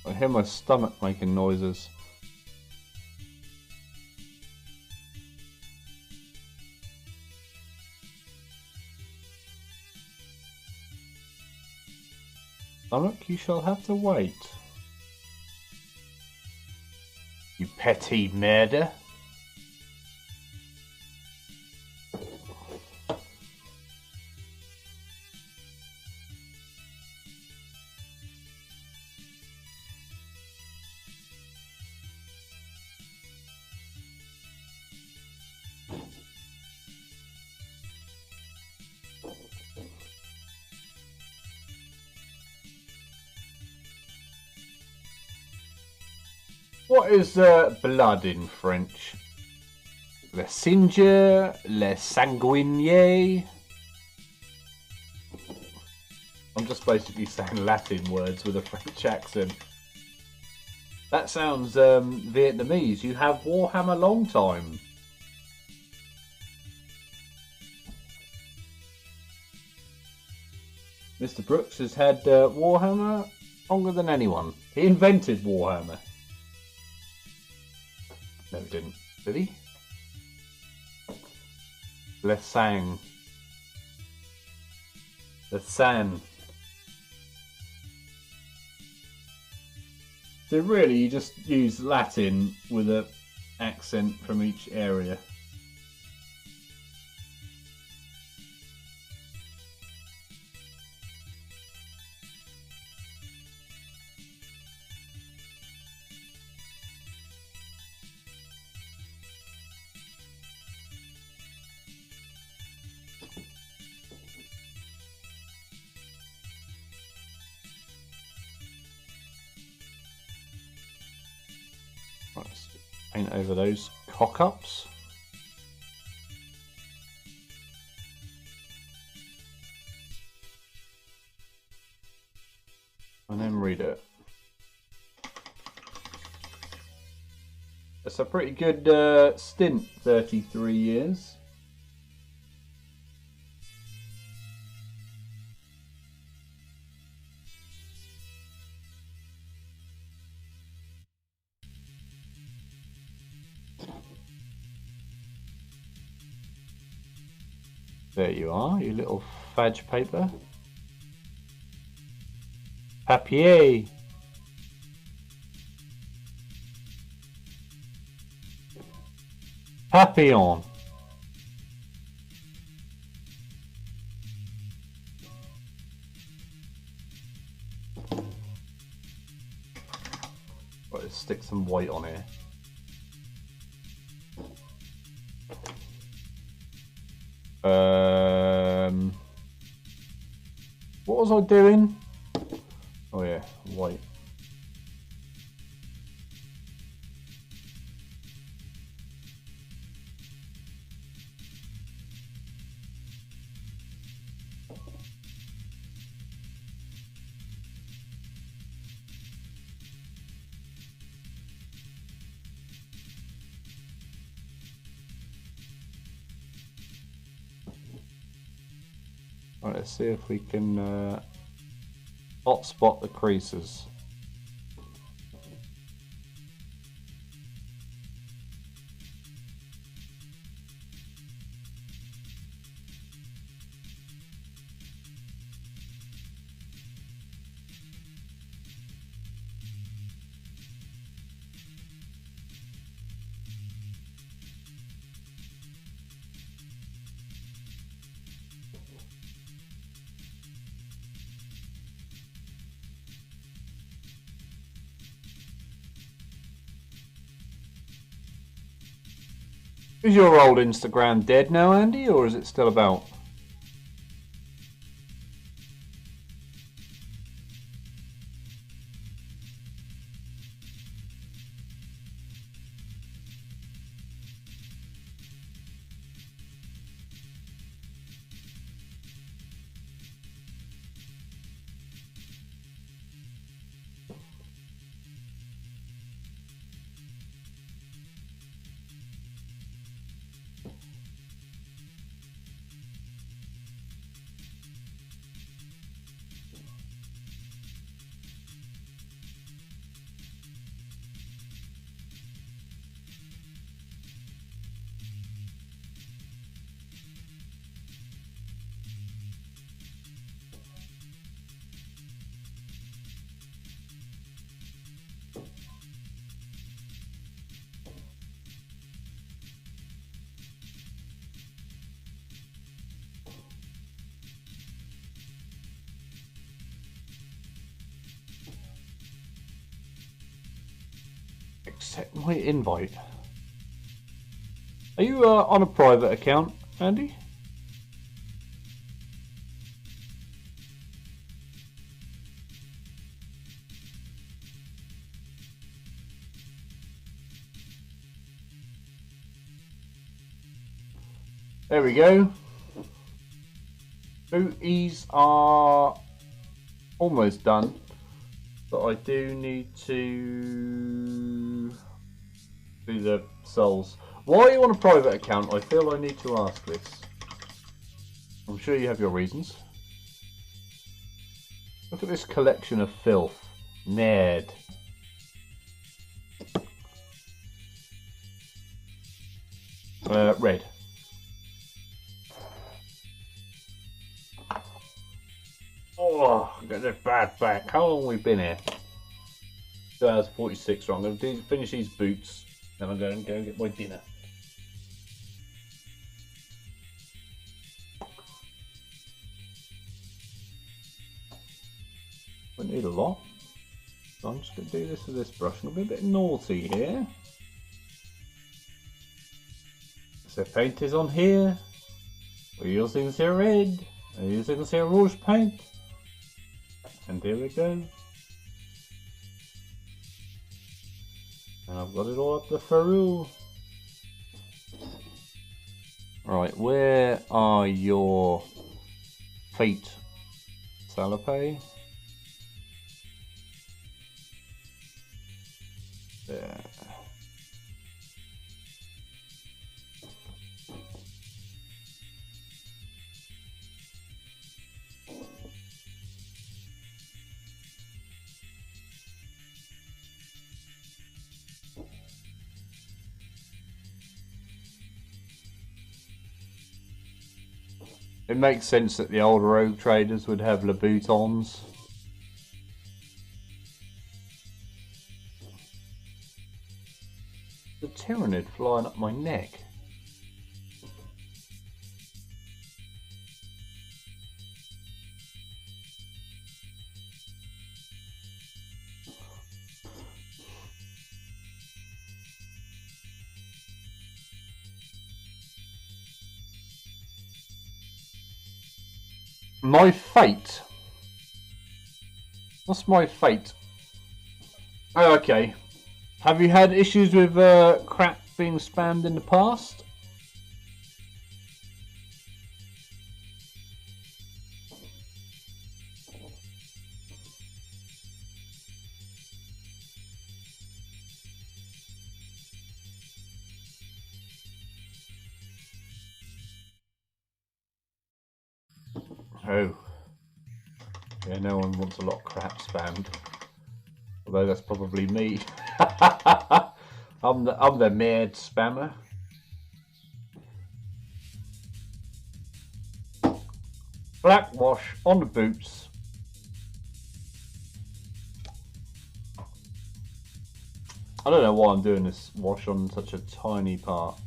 I hear my stomach making noises. Stomach, you shall have to wait. You petty murder. What is blood in French? Le singe, le sanguinier. I'm just basically saying Latin words with a French accent. That sounds Vietnamese. You have Warhammer long time. Mr. Brooks has had Warhammer longer than anyone. He invented Warhammer. No, he didn't. Did he? Le Sang. The sand. So really you just use Latin with an accent from each area. Right, let's paint over those cock-ups. And then read it. It's a pretty good stint, 33 years. There you are, you little fadge paper. Papier. Papillon. Right, let's stick some white on here. What was I doing? Oh yeah, white. Right, let's see if we can hot spot the creases. Is your old Instagram dead now, Andy, or is it still about? Accept my invite. Are you on a private account, Andy? There we go. Booties are almost done, but I do need to do the soles. Why are you on a private account? I feel I need to ask this. I'm sure you have your reasons. Look at this collection of filth. Ned. Red. get this bad back. How long have we been here? 2 hours 46. Right, I'm going to finish these boots. Then I'm going to go and get my dinner. I need a lot. So I'm just going to do this with this brush. I'm going to be a bit naughty here. So paint is on here. We're using the red. We're using the rouge paint. And here we go. And I've got it all up the furrow. Right, where are your feet, Salape? There. It makes sense that the older rogue traders would have Louboutins. The Tyrannid flying up my neck. My fate? What's my fate? Oh, okay. Have you had issues with crap being spammed in the past? Oh. Yeah, no one wants a lot of crap spammed. Although that's probably me. I'm the mad spammer. Black wash on the boots. I don't know why I'm doing this wash on such a tiny part.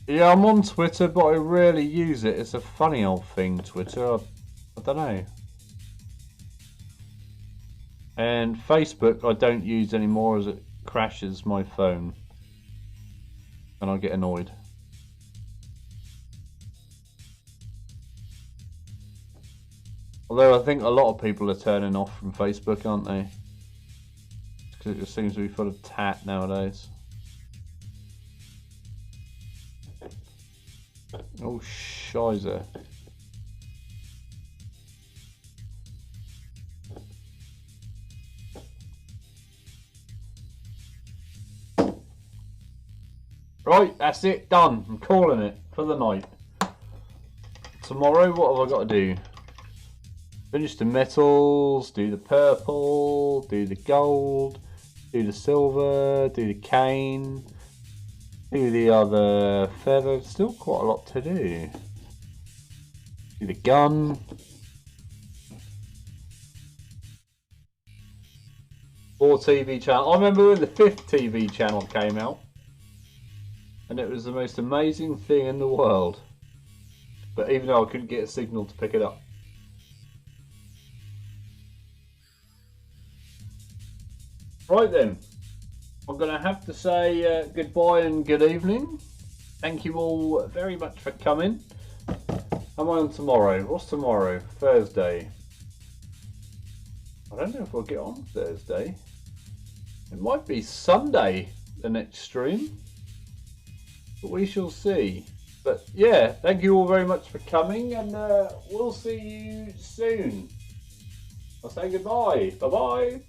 Yeah, I'm on Twitter, but I rarely use it. It's a funny old thing, Twitter. I don't know. And Facebook I don't use anymore as it crashes my phone. And I get annoyed. Although I think a lot of people are turning off from Facebook, aren't they? Because it just seems to be full of tat nowadays. Oh, shizer. Right, that's it, done. I'm calling it for the night. Tomorrow, what have I got to do? Finish the metals, do the purple, do the gold, do the silver, do the cane. Do the other feather, still quite a lot to do. Do the gun. 4 TV channel. I remember when the 5th TV channel came out. And it was the most amazing thing in the world. But even though I couldn't get a signal to pick it up. Right then. I'm going to have to say goodbye and good evening. Thank you all very much for coming. Am I on tomorrow? What's tomorrow? Thursday. I don't know if I'll get on Thursday. It might be Sunday, the next stream. But we shall see. But yeah, thank you all very much for coming, and we'll see you soon. I'll say goodbye. Bye-bye.